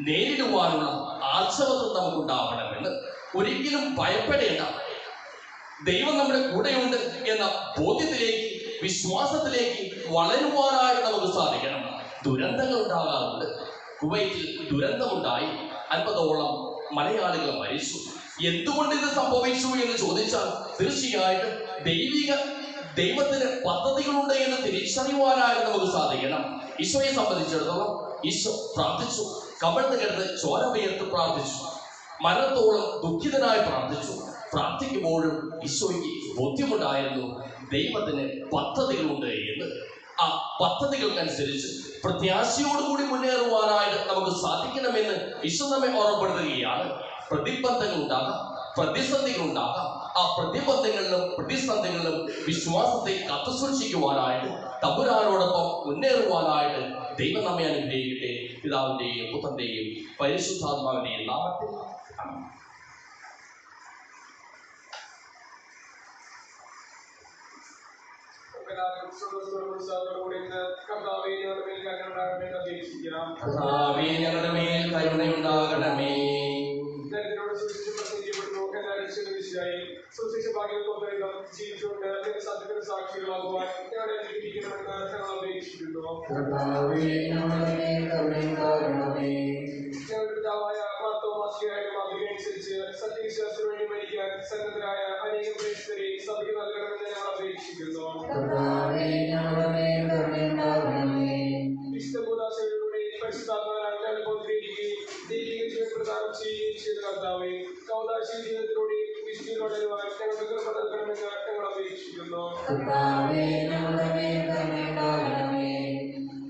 നേരിടുവാനുള്ള ആർജവത്വം നമുക്കുണ്ടാവണമെന്ന്. ഒരിക്കലും ഭയപ്പെടേണ്ട, ദൈവം നമ്മുടെ കൂടെയുണ്ട് എന്ന ബോധ്യത്തിലേക്ക്, വിശ്വാസത്തിലേക്ക് വളരുവാനായിട്ട് നമുക്ക് സാധിക്കണം. ദുരന്തങ്ങൾ ഉണ്ടാകാറുണ്ട്. കുവൈറ്റിൽ ദുരന്തമുണ്ടായി, 50ഓളം മലയാളികൾ മരിച്ചു. എന്തുകൊണ്ട് ഇത് സംഭവിച്ചു എന്ന് ചോദിച്ചാൽ തീർച്ചയായിട്ടും ദൈവത്തിന് പദ്ധതികളുണ്ട് എന്ന് തിരിച്ചറിയുവാനായിട്ട് നമുക്ക് സാധിക്കണം. ഈശോയെ സംബന്ധിച്ചിടത്തോളം ഈശോ പ്രാർത്ഥിച്ചു, കമിഴ്ന്ന് കിടന്ന് ചോര വിയർത്ത് പ്രാർത്ഥിച്ചു, മരണത്തോളം ദുഃഖിതനായി പ്രാർത്ഥിച്ചു. പ്രാർത്ഥിക്കുമ്പോഴും ഈശോയ്ക്ക് ബോധ്യമുണ്ടായിരുന്നു ദൈവത്തിന് പദ്ധതികളുണ്ട് എന്ന്. ആ പദ്ധതികൾക്കനുസരിച്ച് പ്രത്യാശയോടുകൂടി മുന്നേറുവാനായിട്ട് നമുക്ക് സാധിക്കണമെന്ന് ഈശോ നമ്മെ ഓർമ്മപ്പെടുത്തുകയാണ്. പ്രതിബന്ധങ്ങൾ ഉണ്ടാകാം, പ്രതിസന്ധികൾ ഉണ്ടാകാം. ആ പ്രതിബന്ധങ്ങളിലും പ്രതിസന്ധികളിലും വിശ്വാസത്തെ കാത്തുസൂക്ഷിക്കുവാനായിട്ട് തമ്പുരാനോടൊപ്പം മുന്നേറുവാനായിട്ട് ദൈവം നമ്മെ അനുഗ്രഹിക്കട്ടെ. പിതാവിന്റെയും പുത്രന്റെയും പരിശുദ്ധാത്മാവിന്റെയും നാമത്തിൽ ആമേൻ. കർത്താവേ, ഞങ്ങളുടെ മേൽ കരുണയുണ്ടാകട്ടെ. കർത്താവേ, ഞങ്ങളുടെ മേൽ കരുണയുണ്ടാകട്ടെ. ഈശോയായി സുവിശേഷ ഭാഗ്യങ്ങൾ കൊണ്ടുവരുന്ന ജീവിച്ചുകൊണ്ട് നിന്റെ സത്യത്തിന് സാക്ഷികളാകുവാൻ ഞങ്ങളെ അനുഗ്രഹിക്കണമെന്ന് ഞങ്ങൾ അപേക്ഷിക്കുന്നു. ഞങ്ങളുടെ പിതാവായ മാർത്തോമാശ്ലീഹായുടെ മാതൃകയനുസരിച്ച് സത്യവിശ്വാസത്തിന് വേണ്ടി മരിക്കാൻ സന്നദ്ധരായ അനേകം പ്രേക്ഷിതരെ സഭയ്ക്ക് നൽകണമെന്ന് ഞങ്ങൾ അപേക്ഷിക്കുന്നു. വിശുദ്ധ ഭൂദാശയുടെ പരിശുദ്ധാത്മാരാൽ ഞങ്ങൾ ബോധിപ്പിക്കുകയും ദൈവിക ജീവൻ പ്രദാനം ചെയ്യുകയും ചെയ്ത കർത്താവേ, കൗദാശി ജീവിതത്തിലൂടെ വിശുദ്ധിയിലൂടെ ഞങ്ങൾക്ക് കൃപ നൽകണമെന്ന് ഞങ്ങൾ അപേക്ഷിക്കുന്നു.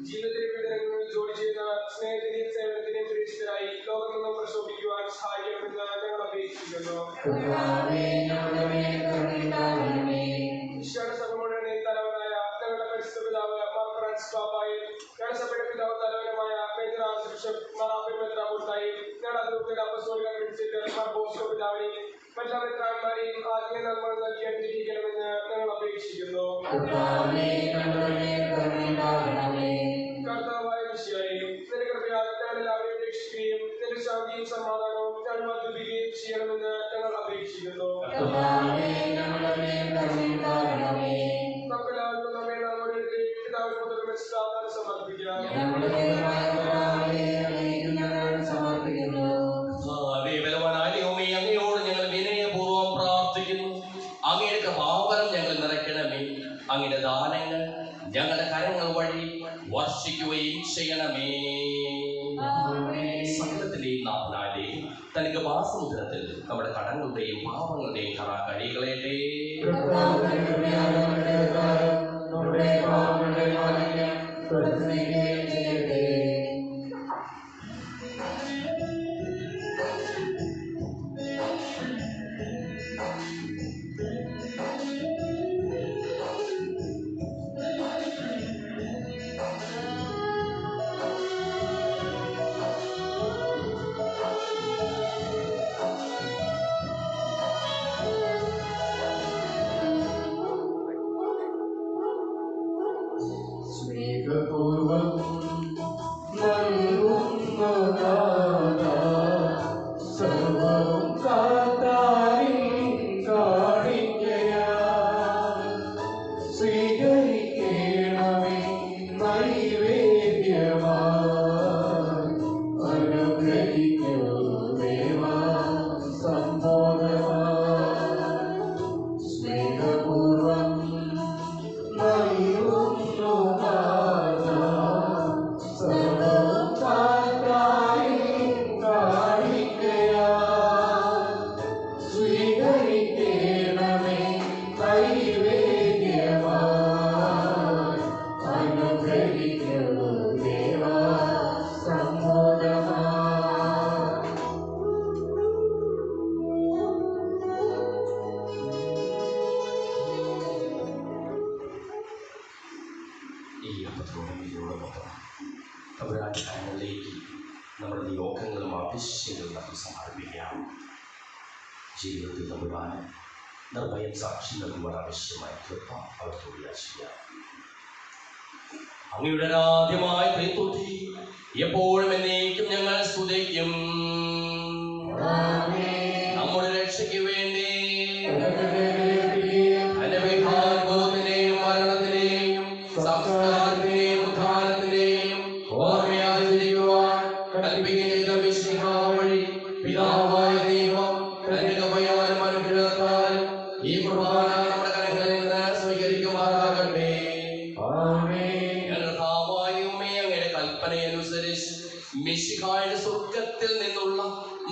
ജീവിതത്തിലെ വിവരങ്ങളിൽ ജോലി ചെയ്ത സ്നേഹത്തിന്റെയും സേവനത്തിന്റെയും പ്രേക്ഷിതരായി ലോകമെന്നും പ്രശോഭിക്കുവാൻ സഹായിക്കണമെന്ന് ഞങ്ങൾ അപേക്ഷിക്കുന്നു. ഈശോയുടെ സഭ മുഴുവനെ തലവനായ ഞങ്ങളുടെ പരിശുദ്ധ പിതാവ് മാർ ഫ്രാൻസിസ് പാപ്പായും ഞങ്ങളുടെ സഭയുടെ പിതാവ് തലവനുമായ major archbishop Mar Abel മെത്രാപ്പൊലീത്തായും ഞങ്ങളുടെ അതിരൂപതയുടെ അപ്പസ്തോലിക അഡ്മിനിസ്ട്രേറ്റർ മാർ ബോസ്കോ പിതാവിനെയും മറ്റു മെത്രാന്മാരെയും ആത്മീയ നന്മകൾ നൽകി അനുഗ്രഹിക്കണമെന്ന് ഞങ്ങൾ അപേക്ഷിക്കുന്നു. കർത്താവായ ഈശോയെ, നിന്റെ കൃപയാൽ ഞങ്ങൾ എല്ലാവരെയും രക്ഷിക്കുകയും നിന്റെ ശാന്തിയും സമാധാനവും ഞങ്ങൾ വർദ്ധിപ്പിക്കുകയും ചെയ്യണമെന്ന് ഞങ്ങൾ അപേക്ഷിക്കുന്നു. നമുക്കെല്ലാവർക്കും നമ്മെ നാം ഓരോരുത്തരെയും പിതാവിന് പുത്രനും പരിശുദ്ധാത്മാവിനും സമർപ്പിക്കാം. അങ്ങയോട് ഞങ്ങൾ വിനയപൂർവ്വം പ്രാർത്ഥിക്കുന്നു. അങ്ങയുടെ പാവനം ഞങ്ങൾ നിറയ്ക്കണമേ. അങ്ങയുടെ ദാനങ്ങൾ ഞങ്ങളുടെ കരങ്ങൾ വഴി വർഷിക്കുകയും ചെയ്യണമേ. സകലത്തിലെയും നാഥനാലേ, തനിക്ക് വാസമുദ്രത്തിൽ നമ്മുടെ കടങ്ങളുടെയും പാപങ്ങളുടെയും കറ കഴികളേറ്റേ. നമ്മുടെ നിയോഗങ്ങളും ആവശ്യങ്ങളും നമുക്ക് സമർപ്പിക്കാം. ജീവിതത്തിൽ നമ്മുടെ നിർഭയം സാക്ഷി നൽകുവാൻ ആവശ്യമായ കൃപ അവർക്ക് ചെയ്യാം. അങ്ങയുടെ ആദ്യമായ ത്രിത്വത്തെ എപ്പോഴും എന്നേക്കും ഞങ്ങൾ സ്തുതിക്കും. നമ്മുടെ രക്ഷയ്ക്ക് വേണ്ടി അനുഭവത്തിന്റെയും മരണത്തിന്റെയും സംസ്കാരത്തിന്റെയും ഉദ്ധാനത്തിന്റെയും ഓർമ്മയാചരിക്കുവാൻ കൽപ്പിക്കുന്ന മിശിഹ വഴി പിതാവായ ദൈവം തന്റെ കൃപയാലും അനുഗ്രഹത്താലും ഈ കുർബാന നമ്മുടെ കരങ്ങളിൽ നിന്ന് സ്വീകരിക്കുമാറാകട്ടെ. അങ്ങയുടെ കൽപ്പനയനുസരിച്ച് മിശിഹായുടെ സ്വർഗത്തിൽ നിന്നുള്ള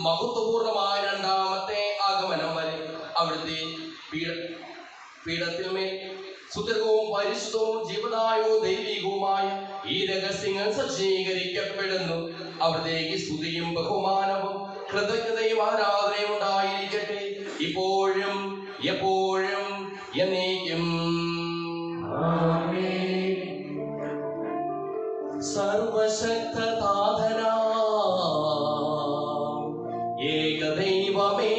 മഹത്വപൂർണമായ രണ്ടാമത്തെ ആഗമനം വരെ അവിടുത്തെ പീഠത്തിന്മേൽ സുദീർഘവും പരിശുദ്ധവും ജീവദായകവും ദൈവികവുമായ ഈ രഹസ്യങ്ങൾ സജ്ജീകരിക്കപ്പെടുന്നു. അവിടത്തേക്ക് സ്തുതിയും ബഹുമാനവും കൃതജ്ഞതയും ആരാധനയും ഉണ്ടായിരിക്കട്ടെ, ഇപ്പോഴും എപ്പോഴും എന്നേക്കും. സർവശക്തനാഥനാ ഏകദൈവമേ,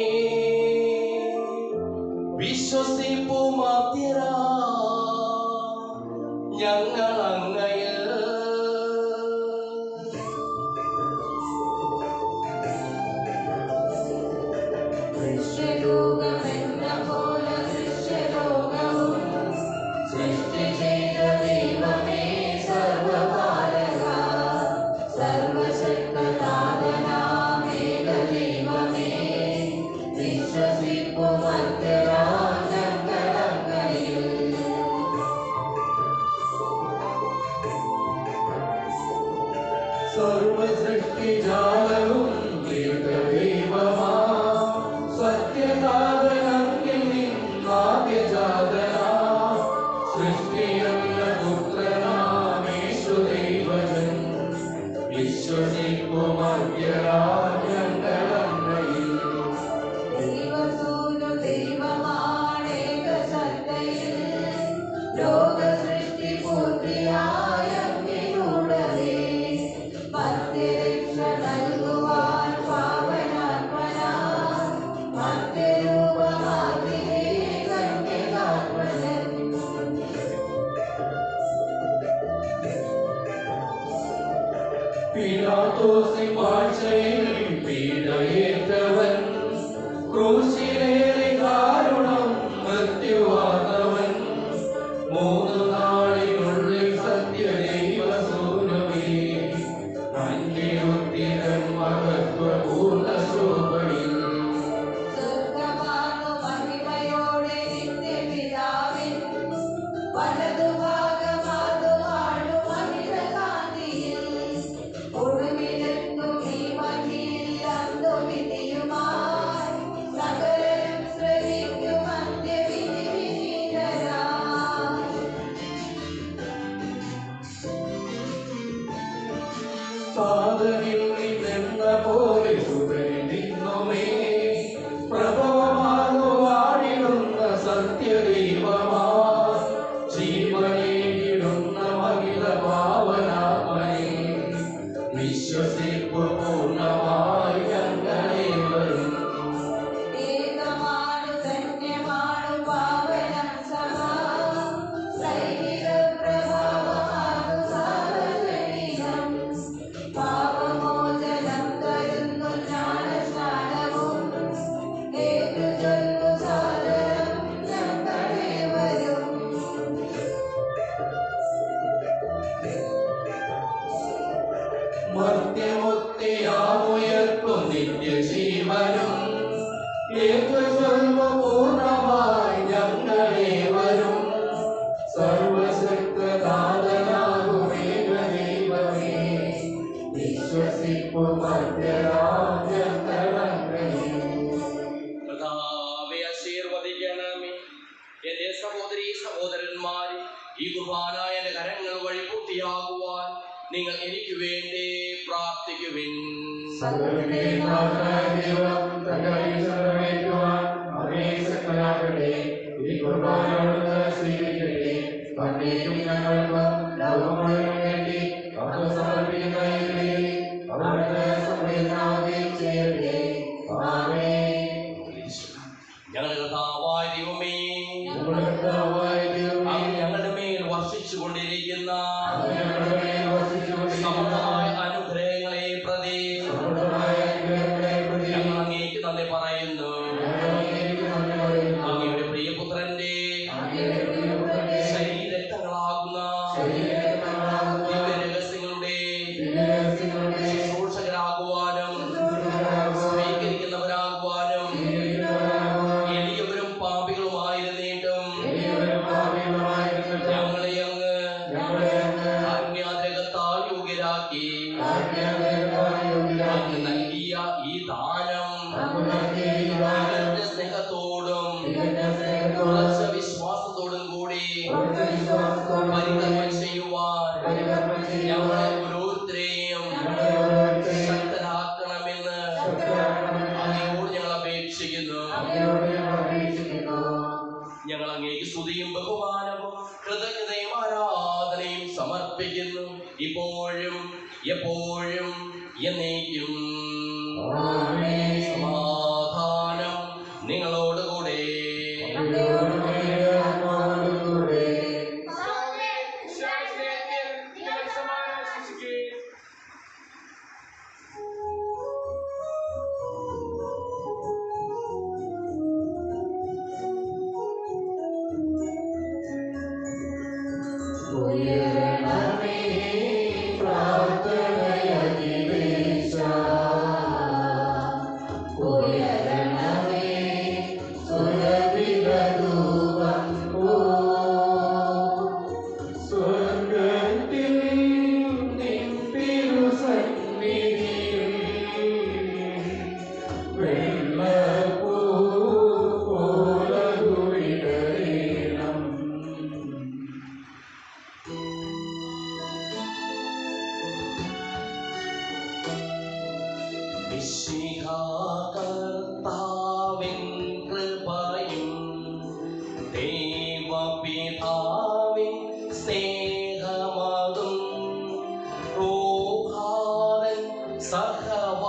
വിശ്വസിപ്പുമാത്യരാ ഞങ്ങൾ അങ്ങയിൽ നിത്യജീവനും പൂർണ്ണമായി ഞങ്ങളെ വരും സർവശക്തനാഥനാകുമേകദൈവമേ വിശ്വസിപ്പു കർത്താവേ, ആശീർവദിക്കണമേ. എന്റെ സഹോദരീ സഹോദരന്മാരെ, ഈ കുർബാന എന്റെ കരങ്ങൾ വഴി പൂർത്തിയാകുവാൻ നിങ്ങൾ എനിക്ക് വേണ്ടി പ്രാർത്ഥിക്കുവിൻ. ഞങ്ങളുടെ കർത്താവായ ദൈവമേ, അങ്ങ് ഞങ്ങളുടെ മേൽ വർഷിച്ചു കൊണ്ടിരിക്കുന്ന സമൃദ്ധമായ അനുഗ്രഹങ്ങളെ പ്രതി ഞങ്ങൾ അങ്ങേക്ക് നന്ദി പറയുന്നു. അങ്ങയുടെ പ്രിയപുത്രന്റെ ശരീരരക്തങ്ങളാകുന്ന ദിവ്യരഹസ്യങ്ങളുടെ ശുശ്രൂഷകരാകുവാനും സ്വീകരിക്കുന്നവരാകുവാനും എളിയവരും പാപികളുമായിരുന്നിട്ടും ഞങ്ങളെ അങ്ങ് ആജ്ഞാദ്രകത്താൽ യോഗ്യരാക്കി അങ്ങ് നൽകിയ ഈ ദാനം തികഞ്ഞ സ്നേഹത്തോടും ഉറച്ച വിശ്വാസത്തോടും കൂടി പരികർമ്മം ചെയ്യുവാൻ ഞങ്ങളെ ഓരോരുത്തരെയും ശക്തരാക്കണമെന്ന് അങ്ങയോട് ഞങ്ങൾ അപേക്ഷിക്കുന്നു. ഞങ്ങൾ അങ്ങേക്ക് സ്തുതിയും ബഹുമാനവും കൃതജ്ഞതയും ആരാധനയും സമർപ്പിക്കുന്നു, ഇപ്പോഴും എപ്പോഴും എന്നേക്കും. സമാധാനം നിങ്ങളോടുകൂടെ. കർത്താവിൻ കൃപയും ദൈവപിതാവിൻ സ്നേഹമതും റൂഹാവിൻ സഹവാസവുമേ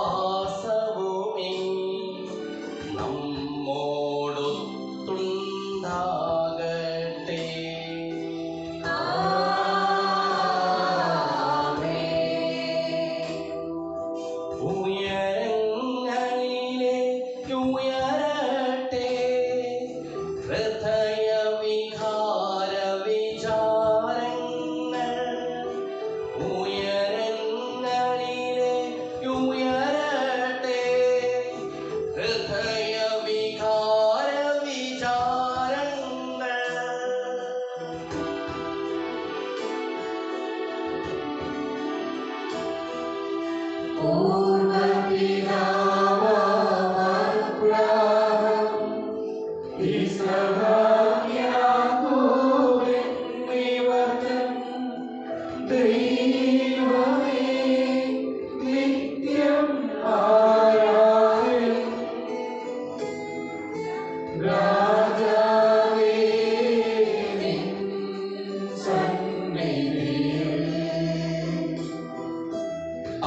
നമ്മോടൊത്തുണ്ടാകട്ടെ. ഉയരട്ടെ ഹൃദയവികാര വിചാരങ്ങൾ, ഉയരട്ടെ ഹൃദയവികാര വിചാരങ്ങൾ.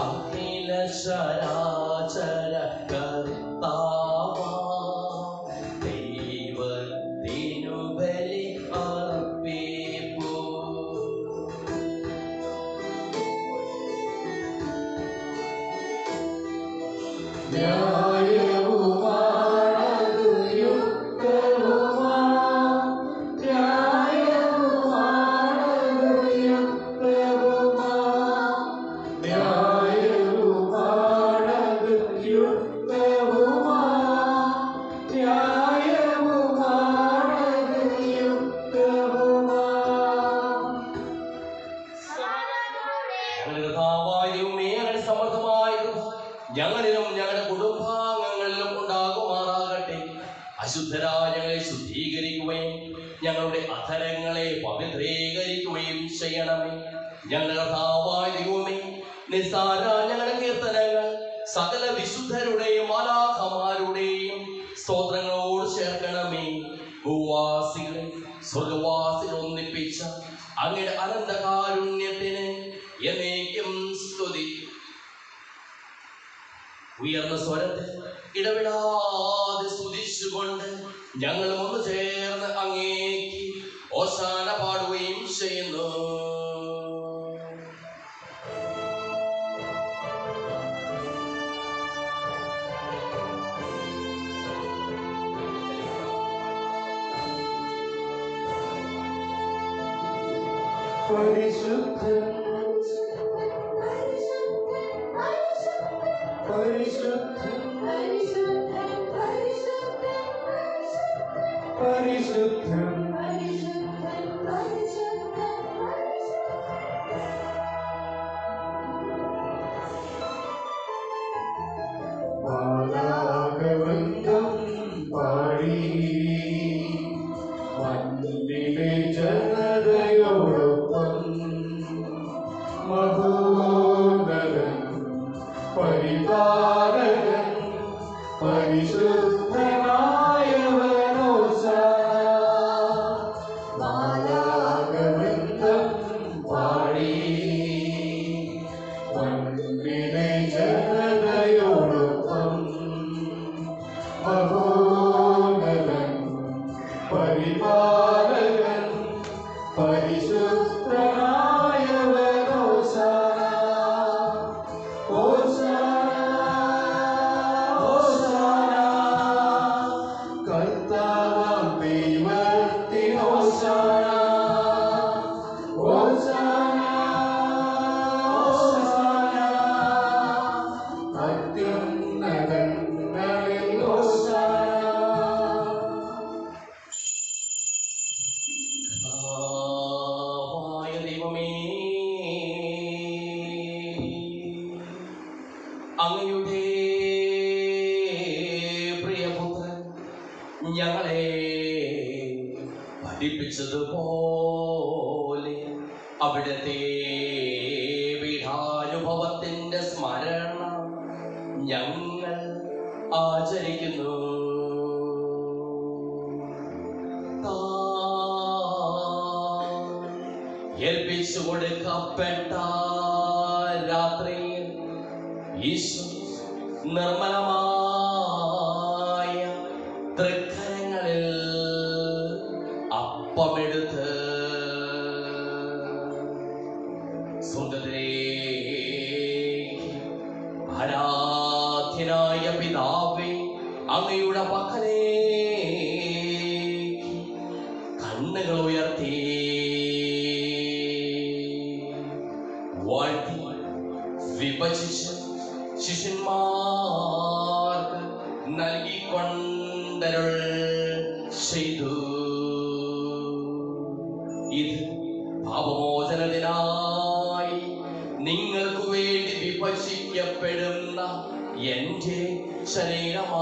അഖില ശരാചര കർത്താവാ ദൈവത്തിനു ബലി അർപ്പിപ്പൂ. ന്യായവുമാണത് യുക്തവുമാ ഞങ്ങളുടെ കുടുംബാംഗങ്ങളിലും ഉണ്ടാകുമാറാകട്ടെ. അശുദ്ധരായ ഞങ്ങളെ ശുദ്ധീകരിക്കുകയും ഞങ്ങളുടെ അധരങ്ങളെ പവിത്രീകരിക്കുകയും ചെയ്യണമേ. ഞങ്ങളുടെ കർത്താവായ ദൈവമേ, നിസ്സാര ഞങ്ങളുടെ കീർത്തനങ്ങൾ സകല വിശുദ്ധരുടെയും മാലാഖമാരുടെയും സ്തോത്രങ്ങളോട് ചേർക്കണമേ. ഭൂവാസികളെ സ്വർഗവാസികൾ ഒന്നിപ്പിച്ച അങ്ങയുടെ അനന്തകാരുണ്യത്തിന് എന്നേക്കും സ്തുതി. ഉയർന്ന സ്വരത്തിൽ ഇടവിടാതെ സ്തുതിച്ചുകൊണ്ട് ഞങ്ങൾ ഒന്ന് ചേർന്ന് അങ്ങേക്ക് ഓശാന പാടുകയും ചെയ്യുന്നു. പരിശുദ്ധൻ പരിശുദ്ധൻ പരിശുദ്ധൻ മാലാഖവൃന്ദം പാടി മണ്ണിലെ ജനതയോടൊപ്പം മഹോന്നതൻ പരിപാലകൻ പരിശുദ്ധനായവനോശാന. മാലാഖവൃന്ദം പാടി മണ്ണിലെ ജനതയോടൊപ്പം മഹോന്നതൻ പരിപാലകൻ പരിശുദ്ധനായവനോശാന. ഹോശാന ഹോശാന കർത്താവാം ദൈവത്തിന് ഹോശാന. ഹോശാന ഹോശാന അത്യുന്നതങ്ങളിൽ ഹോശാന. കർത്താവായ ദൈവമേ, അങ്ങയുടെ പ്രിയപുത്രൻ ഞങ്ങളെ പഠിപ്പിച്ചതുപോലെ അവിടുത്തെ പീഠാനുഭവത്തിന്റെ സ്മരണ ഞങ്ങൾ ആചരിക്കുന്നു. ഏൽപ്പിച്ചു കൊടുക്കപ്പെട്ട രാത്രിയിൽ ഈശോ നിർമ്മലമായ തൃക്കരങ്ങളിൽ അപ്പമെടുത്ത് സ്വർഗ്ഗത്തിലേക്ക് ആരാധ്യനായ പിതാവേ, അങ്ങയുടെ പക്കലേക്ക് കണ്ണുകൾ ഉയർത്തി വാഴ്ത്തി വിഭജിച്ച് ശിഷ്യന്മാർക്ക് നൽകിക്കൊണ്ടരുൾ ചെയ്തു. ഇത് പാപമോചനത്തിനായി നിങ്ങൾക്ക് വേണ്ടി വിഭജിക്കപ്പെടുന്ന എന്റെ ശരീരമാകുന്നു.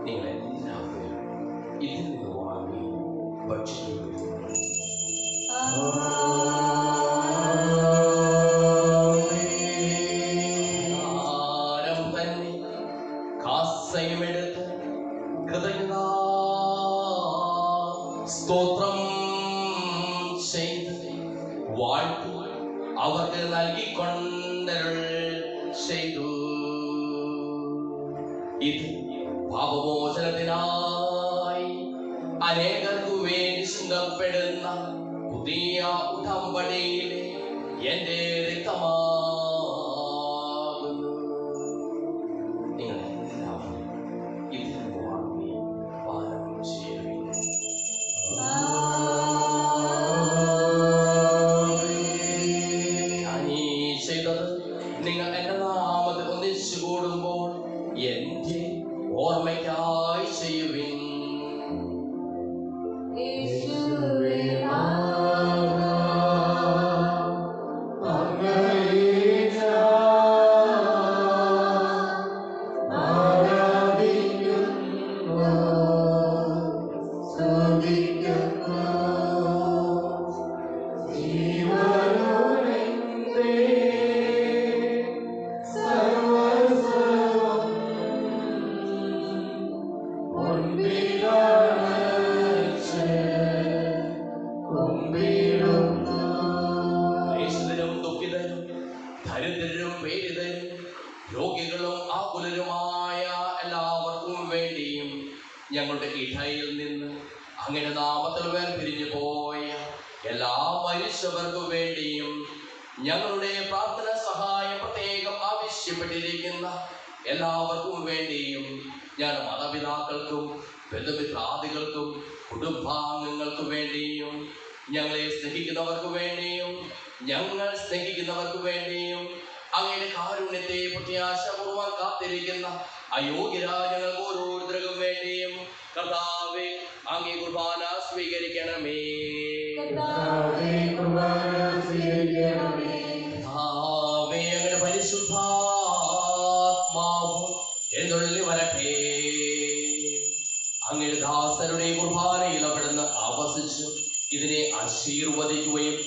നിങ്ങളെല്ലാവരും ഇതിൽ നിന്ന് വാങ്ങി ഭക്ഷിക്കുന്നു. തന്നെ കാസയുമെടുത്ത് കൃതജ്ഞതാ സ്തോത്രം ചെയ്ത് വാഴ്ത്തി അവർക്ക് നൽകിക്കൊണ്ടരുൾ ചെയ്തു. ഇത് പാപമോചനത്തിനായി അനേകർക്കു വേണ്ടി ചിന്തപ്പെടുന്ന പുതിയ ഉടമ്പടിയിലെ എന്റെ രക്തമാകുന്നു. നിങ്ങളെല്ലാവരും ഇതിൽ നിന്ന് വാങ്ങി പാനം ചെയ്യുവിൻ. ഞാനീ ചെയ്തത് നിങ്ങൾ എന്റെ നാമത്തിൽ ഒന്നിച്ചു കൂടുമ്പോൾ എന്റെ ഓർമ്മയ്ക്കായി ചെയ്യുവിൻ. അങ്ങയെ ഞങ്ങളുടെ ഇടയിൽ നിന്ന് അങ്ങയുടെ നാമത്തിൽ വേർപിരിഞ്ഞു പോയ എല്ലാ മനുഷ്യർക്കും വേണ്ടിയും ഞങ്ങളുടെ പ്രാർത്ഥന സഹായം പ്രത്യേകം ആവശ്യപ്പെട്ടിരിക്കുന്ന എല്ലാവർക്കും വേണ്ടിയും ഞാൻ മാതാപിതാക്കൾക്കും ബന്ധുമിത്രാദികൾക്കും കുടുംബാംഗങ്ങൾക്കും വേണ്ടിയും ഞങ്ങളെ സ്നേഹിക്കുന്നവർക്ക് വേണ്ടിയും ഞങ്ങൾ സ്നേഹിക്കുന്നവർക്ക് വേണ്ടിയും അങ്ങയുടെ കാരുണ്യത്തെ പ്രത്യാശപൂർവ്വം കാത്തിരിക്കുന്ന അയോഗ്യരായ ഞങ്ങൾക്ക് ഓരോരുത്തർക്കും വേണ്ടിയും കർത്താവേ അങ്ങേ കുർബാന സ്വീകരിക്കണമേ. കർത്താവേ അങ്ങയുടെ പരിശുദ്ധാത്മാവ് എഴുന്നള്ളി വരട്ടെ. അങ്ങയുടെ ദാസരുടെ കുർബാനയിൽ അവിടുന്ന് ആവസിച്ചു ഇതിനെ ആശീർവദിക്കുകയും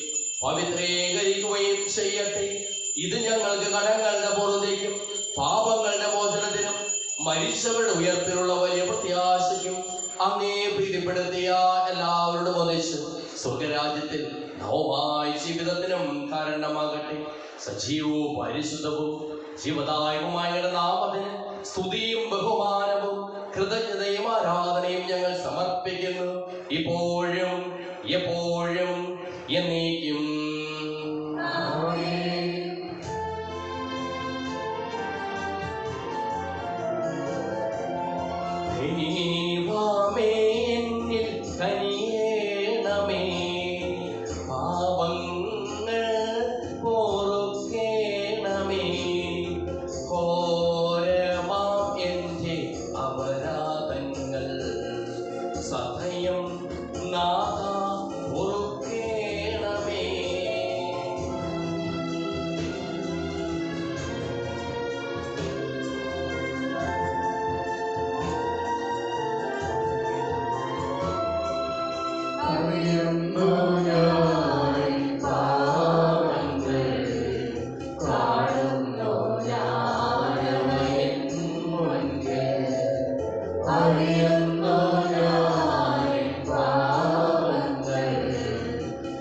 പവിത്രീകരിക്കുകയും ചെയ്യട്ടെ. ഇത് ഞങ്ങൾക്ക് കടങ്ങളുടെ പുറത്തേക്കും പാപങ്ങളുടെ മോചനത്തിനും മരിച്ചവരുടെ ഉയർപ്പിലുള്ള വലിയ പ്രത്യാശയ്ക്കും അങ്ങേ പ്രീതിപ്പെടുത്തിയ എല്ലാവരോടും ഒന്നിച്ച് സ്വർഗരാജ്യത്തിൽ നവമായ ജീവിതത്തിനും കാരണമാകട്ടെ. സജീവവും പരിശുദ്ധവും ജീവദായകമായ നാമത്തിന് സ്തുതിയും ബഹുമാനവും കൃതജ്ഞതയും ആരാധനയും ഞങ്ങൾ സമർപ്പിക്കുന്നു, ഇപ്പോഴും എപ്പോഴും എന്നേക്കും. ദൈവമേ എന്നിൽ കനിയേണമേ, പാപങ്ങൾ പൊറുക്കേണമേ, ഘോരമാം എൻ്റെ അപരാധങ്ങൾ സദയം നാഥ പൊറുക്കേണമേ. അറിയുന്നു ഞാൻ പാപങ്ങൾ, കാണുന്നു ഞാനവൻ മുൻപിൽ. അറിയുന്നു ഞാൻ പാപങ്ങൾ,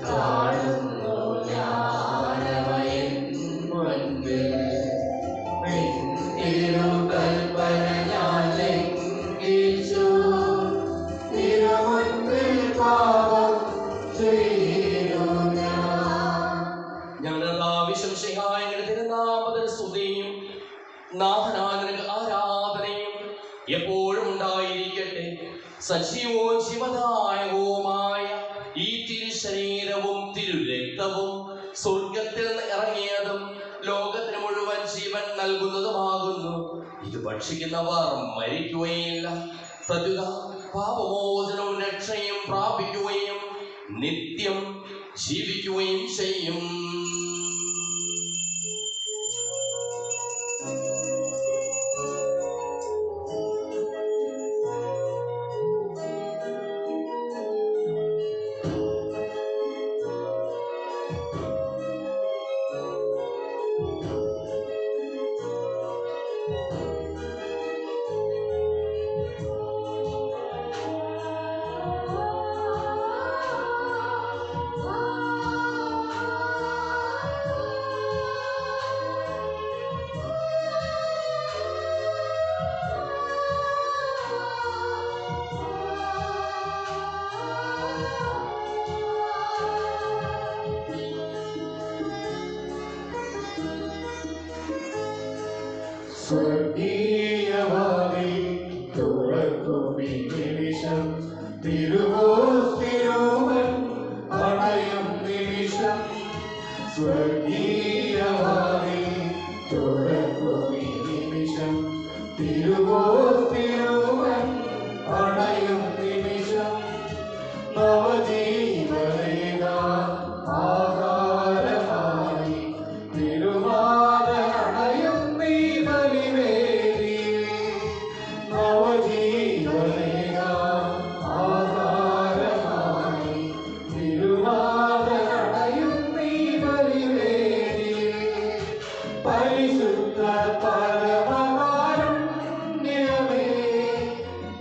കാണുന്നു ഞാനവൻ മുൻപിൽ. നിൻ തിരുകൽപ്പന ഞാൻ ലംഘിച്ചു, തിരുമുൻപിൽ പാപം ചെയ്തു ഞാൻ. ഞങ്ങളുടെ ആവശ്യം തിരുനാമത്തിന് സ്തുതിയും നാഥനായ നിനക്ക് ആരാധനയും എപ്പോഴും ഉണ്ടായിരിക്കട്ടെ. സജീവവും ജീവദായകവുമായ ഈ തിരുശരീരവും തിരുരക്തവും സ്വർഗത്തിൽ നിന്ന് ഇറങ്ങിയതും ലോകത്തിന് മുഴുവൻ ജീവൻ നൽകുന്നതുമാകുന്നു. ഇത് ഭക്ഷിക്കുന്നവർ മരിക്കുകയില്ല, പ്രത്യുത പാപമോചനവും രക്ഷയും പ്രാപിക്കുകയും നിത്യം ജീവിക്കുകയും ചെയ്യും. സ്വർഗീയവാതിൽ തുറക്കും ഈ നിമിഷം, തിരുവോസ്തിരോവൻ അണയും നിമിഷം. സ്വർഗീയവാതിൽ തുറക്കും ഈ നിമിഷം, തിരുവോസ്തിരോവൻ അണയും നിമിഷം. നവജീവനേക ആഹാരമായി തിരുവാതരണയും നീ ബലിവേദി. നവജീവനേക ആഹാരമായി തിരുവാതരണയും നീ ബലിവേദി. പരിശുദ്ധ പരമകാരുണ്യമേ,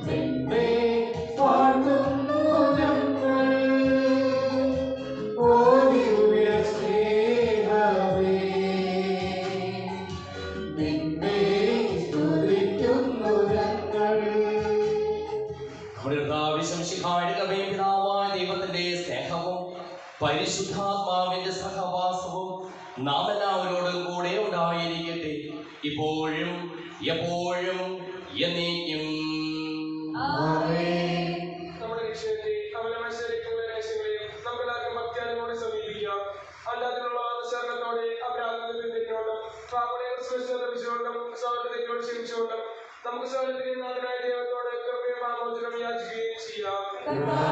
നിന്നെ വാഴ്ത്തുന്നു ഞങ്ങൾ. ഓ ദിവ്യ സ്നേഹമേ, നിന്നെ സ്തുതിക്കുന്നു ഞങ്ങൾ. പരിശുദ്ധാത്മാവിന്റെ സഹവാസവും നാം എല്ലാവരോടും കൂടെ ഉണ്ടായിരിക്കട്ടെ, ഇപ്പോഴും എപ്പോഴും എന്നേക്കും. നമ്മുടെ രക്ഷകന്റെ അമലമായ ശരീരത്തിലുള്ള രഹസ്യങ്ങളെയും നമുക്കെല്ലാവർക്കും ഭക്തിയാലയോടെ സമീപിക്കാം. അല്ലാതിനുള്ള അനുസരണത്തോടെ അപരാധത്തിൽ പിന്തിരിഞ്ഞുകൊണ്ടും പാപങ്ങളെ വിശ്വസിച്ചുകൊണ്ടും സൗഹൃദത്തോട് ക്ഷമിച്ചുകൊണ്ടും നമുക്ക് സൗഹൃദത്തിന് നാഥനായ ദൈവത്തോട് കൃപയും പാപമോചനം യാചിക്കുകയും ചെയ്യാം. നമ്മുടെ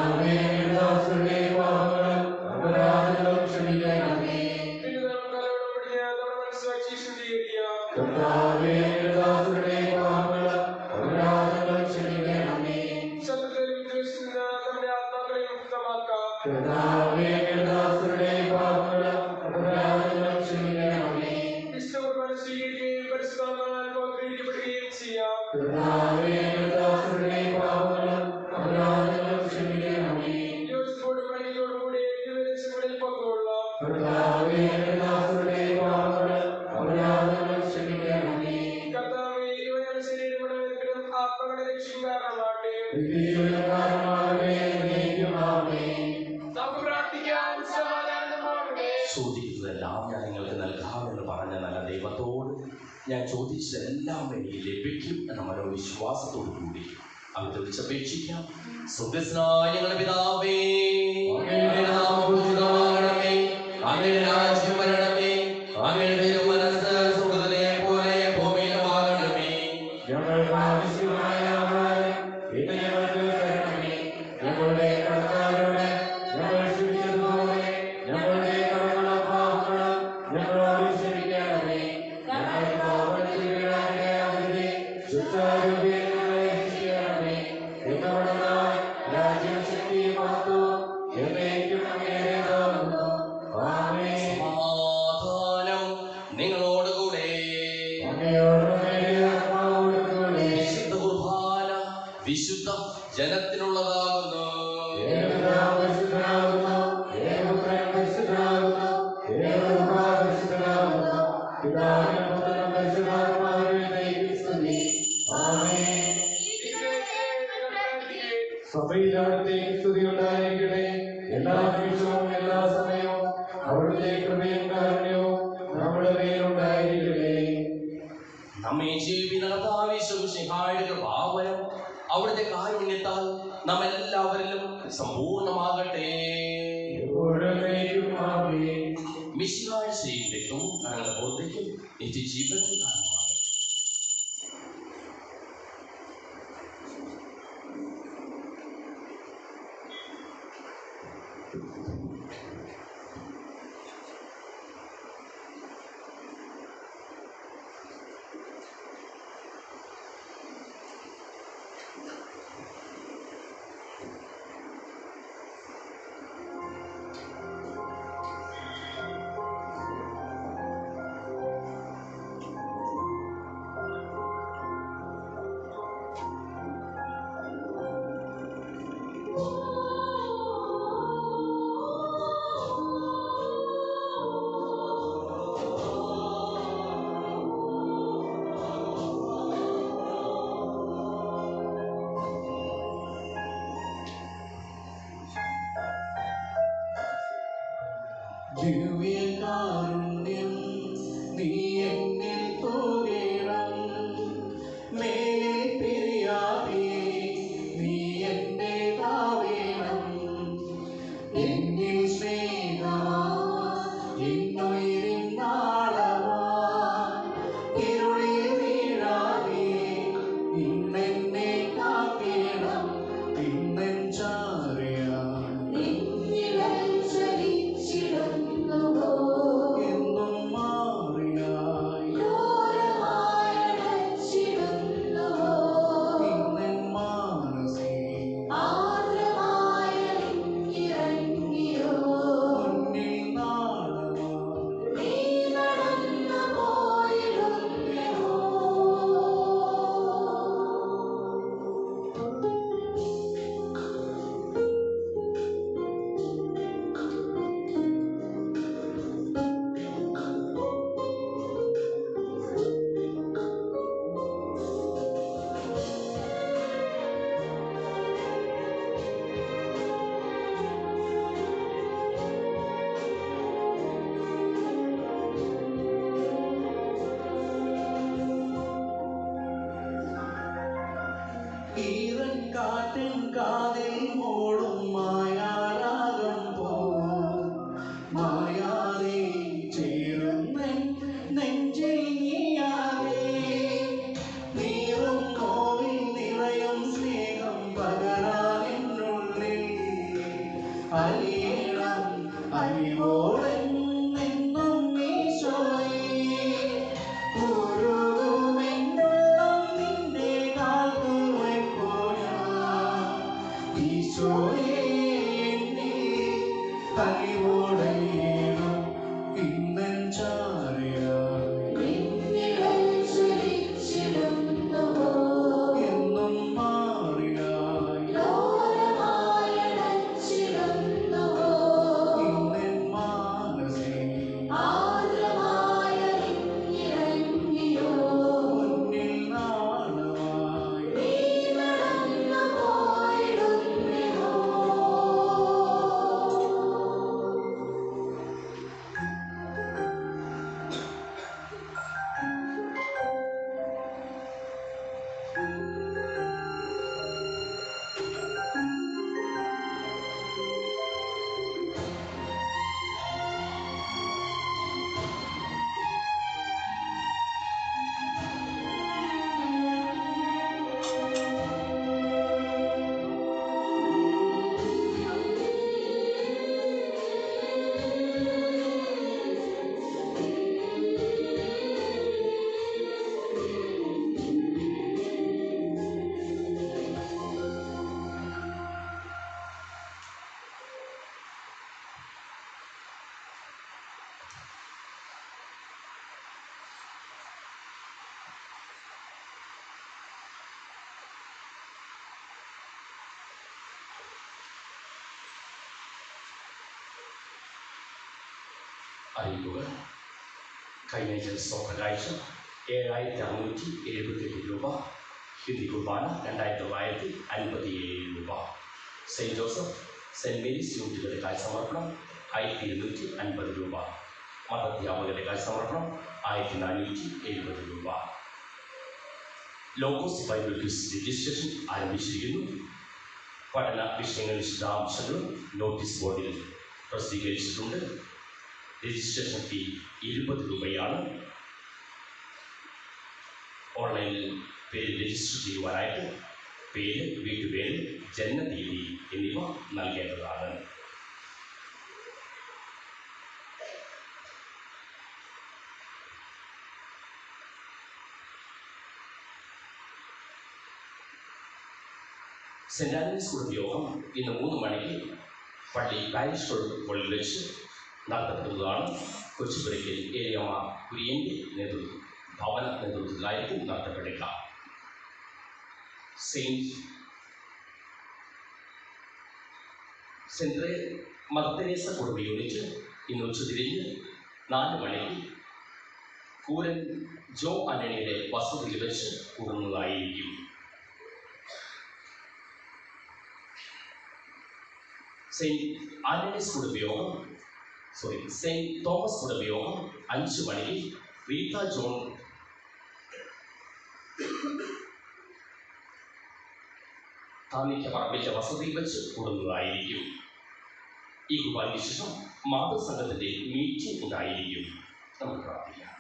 ആത്മാക്കളെ മുക്തമാക്കാം. വിശുദ്ധ കുർബാന സ്വീകരിക്കുകയും പരിശുദ്ധാത്മാവിനാൽ പൗത്രീകരിക്കപ്പെടുകയും ചെയ്യാം. യോജിപ്പോടും പണിയോടും കൂടി ദിവസങ്ങളിൽ പങ്കുകൊള്ളാം. കർത്താവേ, ഇവയുടെ ശരീരങ്ങളുടെ ആത്മാക്കളെ രക്ഷിക്കും കാരണമാകട്ടെ. നമുക്ക് പ്രാർത്ഥിക്കാം. സമാധാനമാകട്ടെ. ചോദിക്കുന്നതെല്ലാം ഞാൻ നിങ്ങൾക്ക് നൽകാമെന്ന് പറഞ്ഞ നല്ല ദൈവത്തോട് ഞാൻ ചോദിച്ചതെല്ലാം എനിക്ക് ലഭിക്കും എന്ന മനോവിശ്വാസത്തോടു കൂടി അവരെ വിളിച്ചപേക്ഷിക്കാം. സ്വർഗ്ഗസ്ഥനായ ഞങ്ങളുടെ പിതാവേ, അങ്ങയുടെ നാമം പൂജിതമാകണമേ, അങ്ങയുടെ രാജ്യം വരണമേ, അങ്ങയുടെ തിരുമനസ്സ് സ്വർഗ്ഗത്തിലെ പോലെ ഭൂമിയിലുമാകണമേ. ഞങ്ങൾക്ക് ആവശ്യമായ ആഹാരം ഇന്ന് ഞങ്ങൾക്ക് തരണമേ. ഞങ്ങളുടെ കടക്കാരോട് ഞങ്ങൾ ക്ഷമിച്ചതുപോലെ ഞങ്ങളുടെ കടങ്ങളും പാപങ്ങളും ഞങ്ങളോട് ക്ഷമിക്കണമേ. ഞങ്ങളുടെ പാപത്തിൽ വീഴാനിടയാകരുതേ, ദുഷ്ടാരൂപിയിൽ ഞങ്ങളെ രക്ഷിക്കണമേ. എന്തുകൊണ്ടെന്നാൽ രാജ്യം, ശക്തിയും മഹത്വവും എന്നേക്കും അങ്ങയുടേതാകുന്നു. ആമേൻ. സമാധാനം നിങ്ങളോടുകൂടെ. വിശുദ്ധ കുർബാന വിശുദ്ധ ജനത്തിനുള്ളതാകുന്നു. സഭയിലവിടുത്തേക്ക് സ്തുതി ഉണ്ടായിരിക്കട്ടെ. എല്ലാ നിമിഷവും എല്ലാ സമയവും അവിടുത്തെ കൃപയും കാരുണ്യവും നമ്മുടെ മേലുണ്ടായിരിക്കട്ടെ. നമ്മെ ജീവിക്കുന്ന കർത്താവിന്റെ കൃപാവരം അവിടുത്തെ കാരുണ്യത്താൽ നാം എല്ലാവരിലും സമ്പൂർണ്ണമാകട്ടെ. മിശിഹായുടെ ശരീരത്തിനും ഞങ്ങളുടെ ബോധയ്ക്കും നിത്യജീവനും കാരണമാകട്ടെ. ദിവ്യകാരുണ്യം നീ എന്നിൽ തൂകേണം. മേലിൽ പിരിയാതെ നീ എന്റേതാവേണം. എന്നിൽ സ്നേഹമാ എന്നുയിരിൻ നാളമാ ഇരുളിൽ വീഴാതെ ഇന്നെന്നെ കാക്കേണം. ഇന്നെഞ്ചാറിയ ചലിച്ചിടുന്നു അറിയിപ്പുകൾ. കഴിഞ്ഞ ജലസ്തോത്ര കാഴ്ച 7,678 രൂപ. ഹിന്ദി കുർബാന 2,957 രൂപ. സെൻറ്റ് ജോസഫ് സെൻറ്റ് മേരീസ് യൂണിറ്റുകളുടെ കാഴ്ച സമർപ്പണം 1,250 രൂപ. മതധ്യാപകരുടെ കാഴ്ച സമർപ്പണം 1,470 രൂപ. ലോഗോസ് ബൈബിൾ ക്വിസ് രജിസ്ട്രേഷൻ ആരംഭിച്ചിരിക്കുന്നു. പഠന വിഷയങ്ങൾ വിശദാംശങ്ങളും നോട്ടീസ് ബോർഡിൽ പ്രസിദ്ധീകരിച്ചിട്ടുണ്ട്. രജിസ്ട്രേഷൻ ഫീ 20 രൂപയാണ്. ഓൺലൈനിൽ പേര് രജിസ്റ്റർ ചെയ്യുവാനായിട്ട് പേര്, വീട്ടുപേര്, ജന്മതീയതി എന്നിവ നൽകേണ്ടതാണ്. സെൻറ് ആന്റണീസ് കുടുംബയോഗം ഇന്ന് 3 മണിക്ക് പള്ളി പാരിഷ് ഹോളിൽ വെച്ച് നടത്തപ്പെടുന്നതാണ്. കൊച്ചുപുരയ്ക്കൽ ഏരിയമ്മ കുര്യൻ്റെ ഭവന നേതൃത്വത്തിലായിരിക്കും നടത്തപ്പെടുക. സെൻറ് മദർ തെരേസ കുടുംബ യൂണിറ്റ് ഇന്ന് ഉച്ചതിരിഞ്ഞ് 4 മണിക്ക് കൂരൻ ജോ ആന്റണിയുടെ വസതിയിൽ വെച്ച് കൂടുന്നതായിരിക്കും. സെൻറ് തോമസ് കുടുംബയോഗം 5 മണിക്ക് റീത്ത ജോൺ താന്നിക്കപ്പറമ്പിന്റെ വസതിയിൽ വെച്ച് കൂടുന്നതായിരിക്കും. ഈ കുർബാനയ്ക്ക് ശേഷം മാതൃസംഘത്തിന്റെ മീറ്റിംഗ് ഉണ്ടായിരിക്കും. നമുക്ക് പ്രാർത്ഥിക്കാം.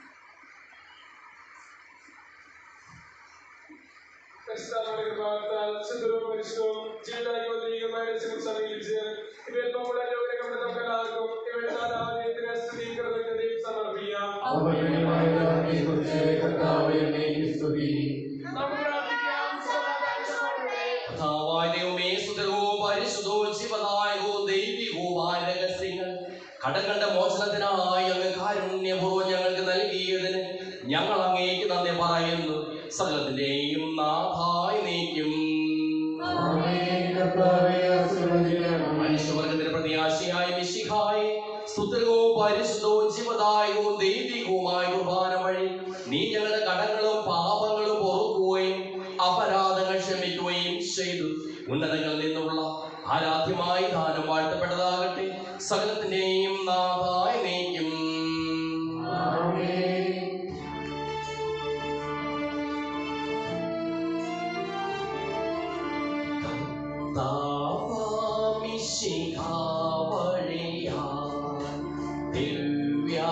കടങ്ങളുടെ മോചനത്തിനായി അങ്ങ് കാരുണ്യപൂർവ്വം ഞങ്ങൾക്ക് നൽകിയതിന് ഞങ്ങൾ അങ്ങേക്ക് നന്ദി പറയുന്നു. സകലത്തിന്റെയും നാഥായി നീക്കും. മനുഷ്യവർഗത്തിന്റെ പ്രത്യാശയായ മിശിഹായെ സ്തുത്യവും പരിശുദ്ധവും ജീവദായകവും ദൈവികവുമായ കുർബാന വഴി നീ ഞങ്ങളുടെ കടങ്ങളും പാപങ്ങളും പൊറുക്കുകയും അപരാധങ്ങൾ ക്ഷമിക്കുകയും ചെയ്തു. ഉന്നതങ്ങളിൽ നിന്നുള്ള ആരാധ്യമായ ദാനം വാഴ്ത്തപ്പെട്ടതാകട്ടെ. സകലത്തിന്റെയും നാഥായി നീക്കും.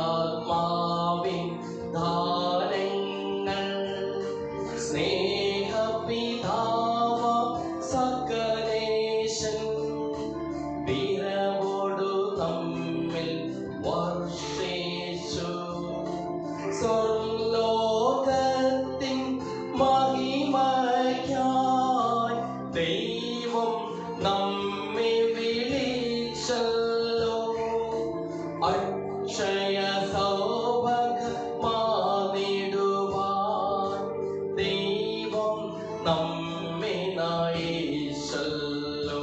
ദിവ്യാത്മാവിൻ ദാനങ്ങൾ സ്നേഹപിതാവ സകലേശൻ വിരവോടു തമ്മിൽ വർഷിച്ചു. സ്വർലോകത്തിൻ മഹിമയ്ക്കായി ദൈവം നമ്മെ വിളിച്ചല്ലോ. അക്ഷയ സൗഭാഗ്യമാനിടുവാൻ ദൈവം നമ്മെ നയിച്ചല്ലോ.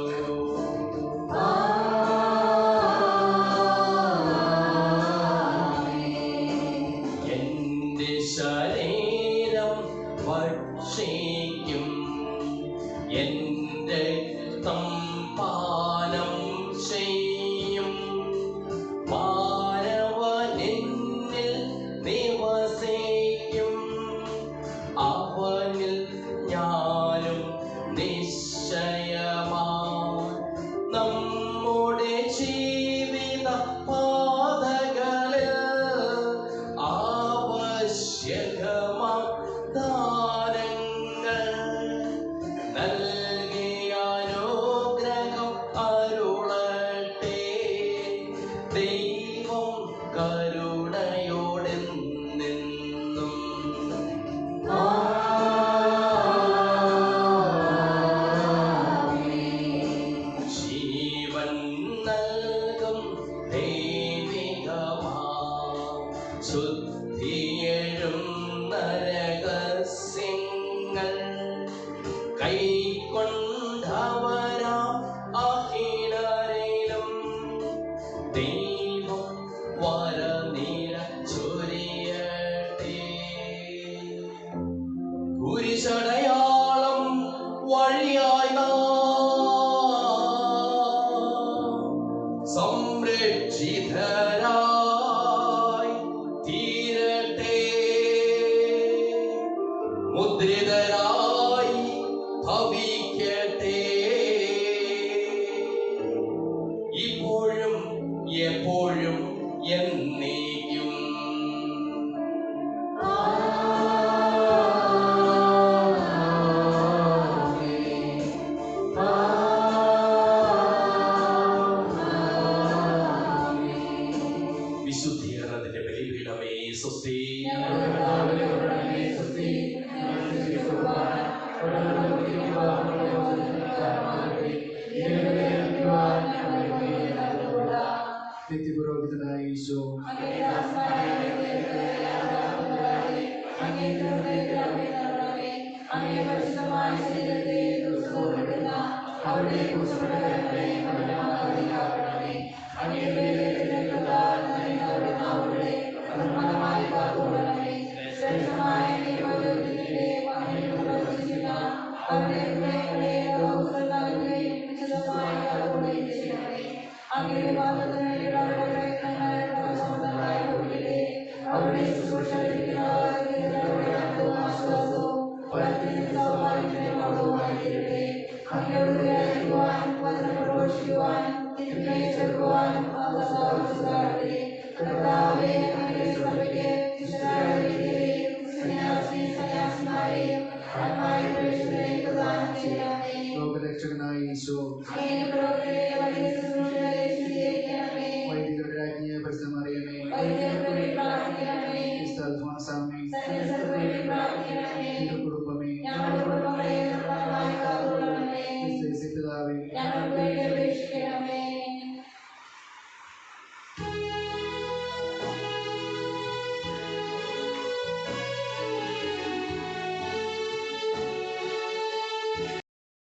എന്റെ ശരീരം ഭക്ഷിക്കും, എന്റെ പാനം ചെയ്യും. മാനവനെന്നിൽ നിവസിക്കും, അവനിൽ ഞാനും നിശ്ചയമാ. നമ്മുടെ ജീവിത പാതകളിൽ ആവശ്യകമാ ദാനങ്ങൾ നൽകിയ അനുഗ്രഹം അരുളട്ടെ. ദൈവം കരുണയോടെന്നെന്നും ജീവൻ നൽകും ദൈവികമാ ശുദ്ധിയെഴും നരകസ്യ മുദ്രിതരായി ഭവിക്കട്ടെ, ഇപ്പോഴും എപ്പോഴും എന്നേക്കും. വിശുദ്ധീകരണത്തിന്റെ ബലിപീഠമേ സ്വസ്തി. നിത്യപുരോഹിതനായ ഈശോ അവിടെ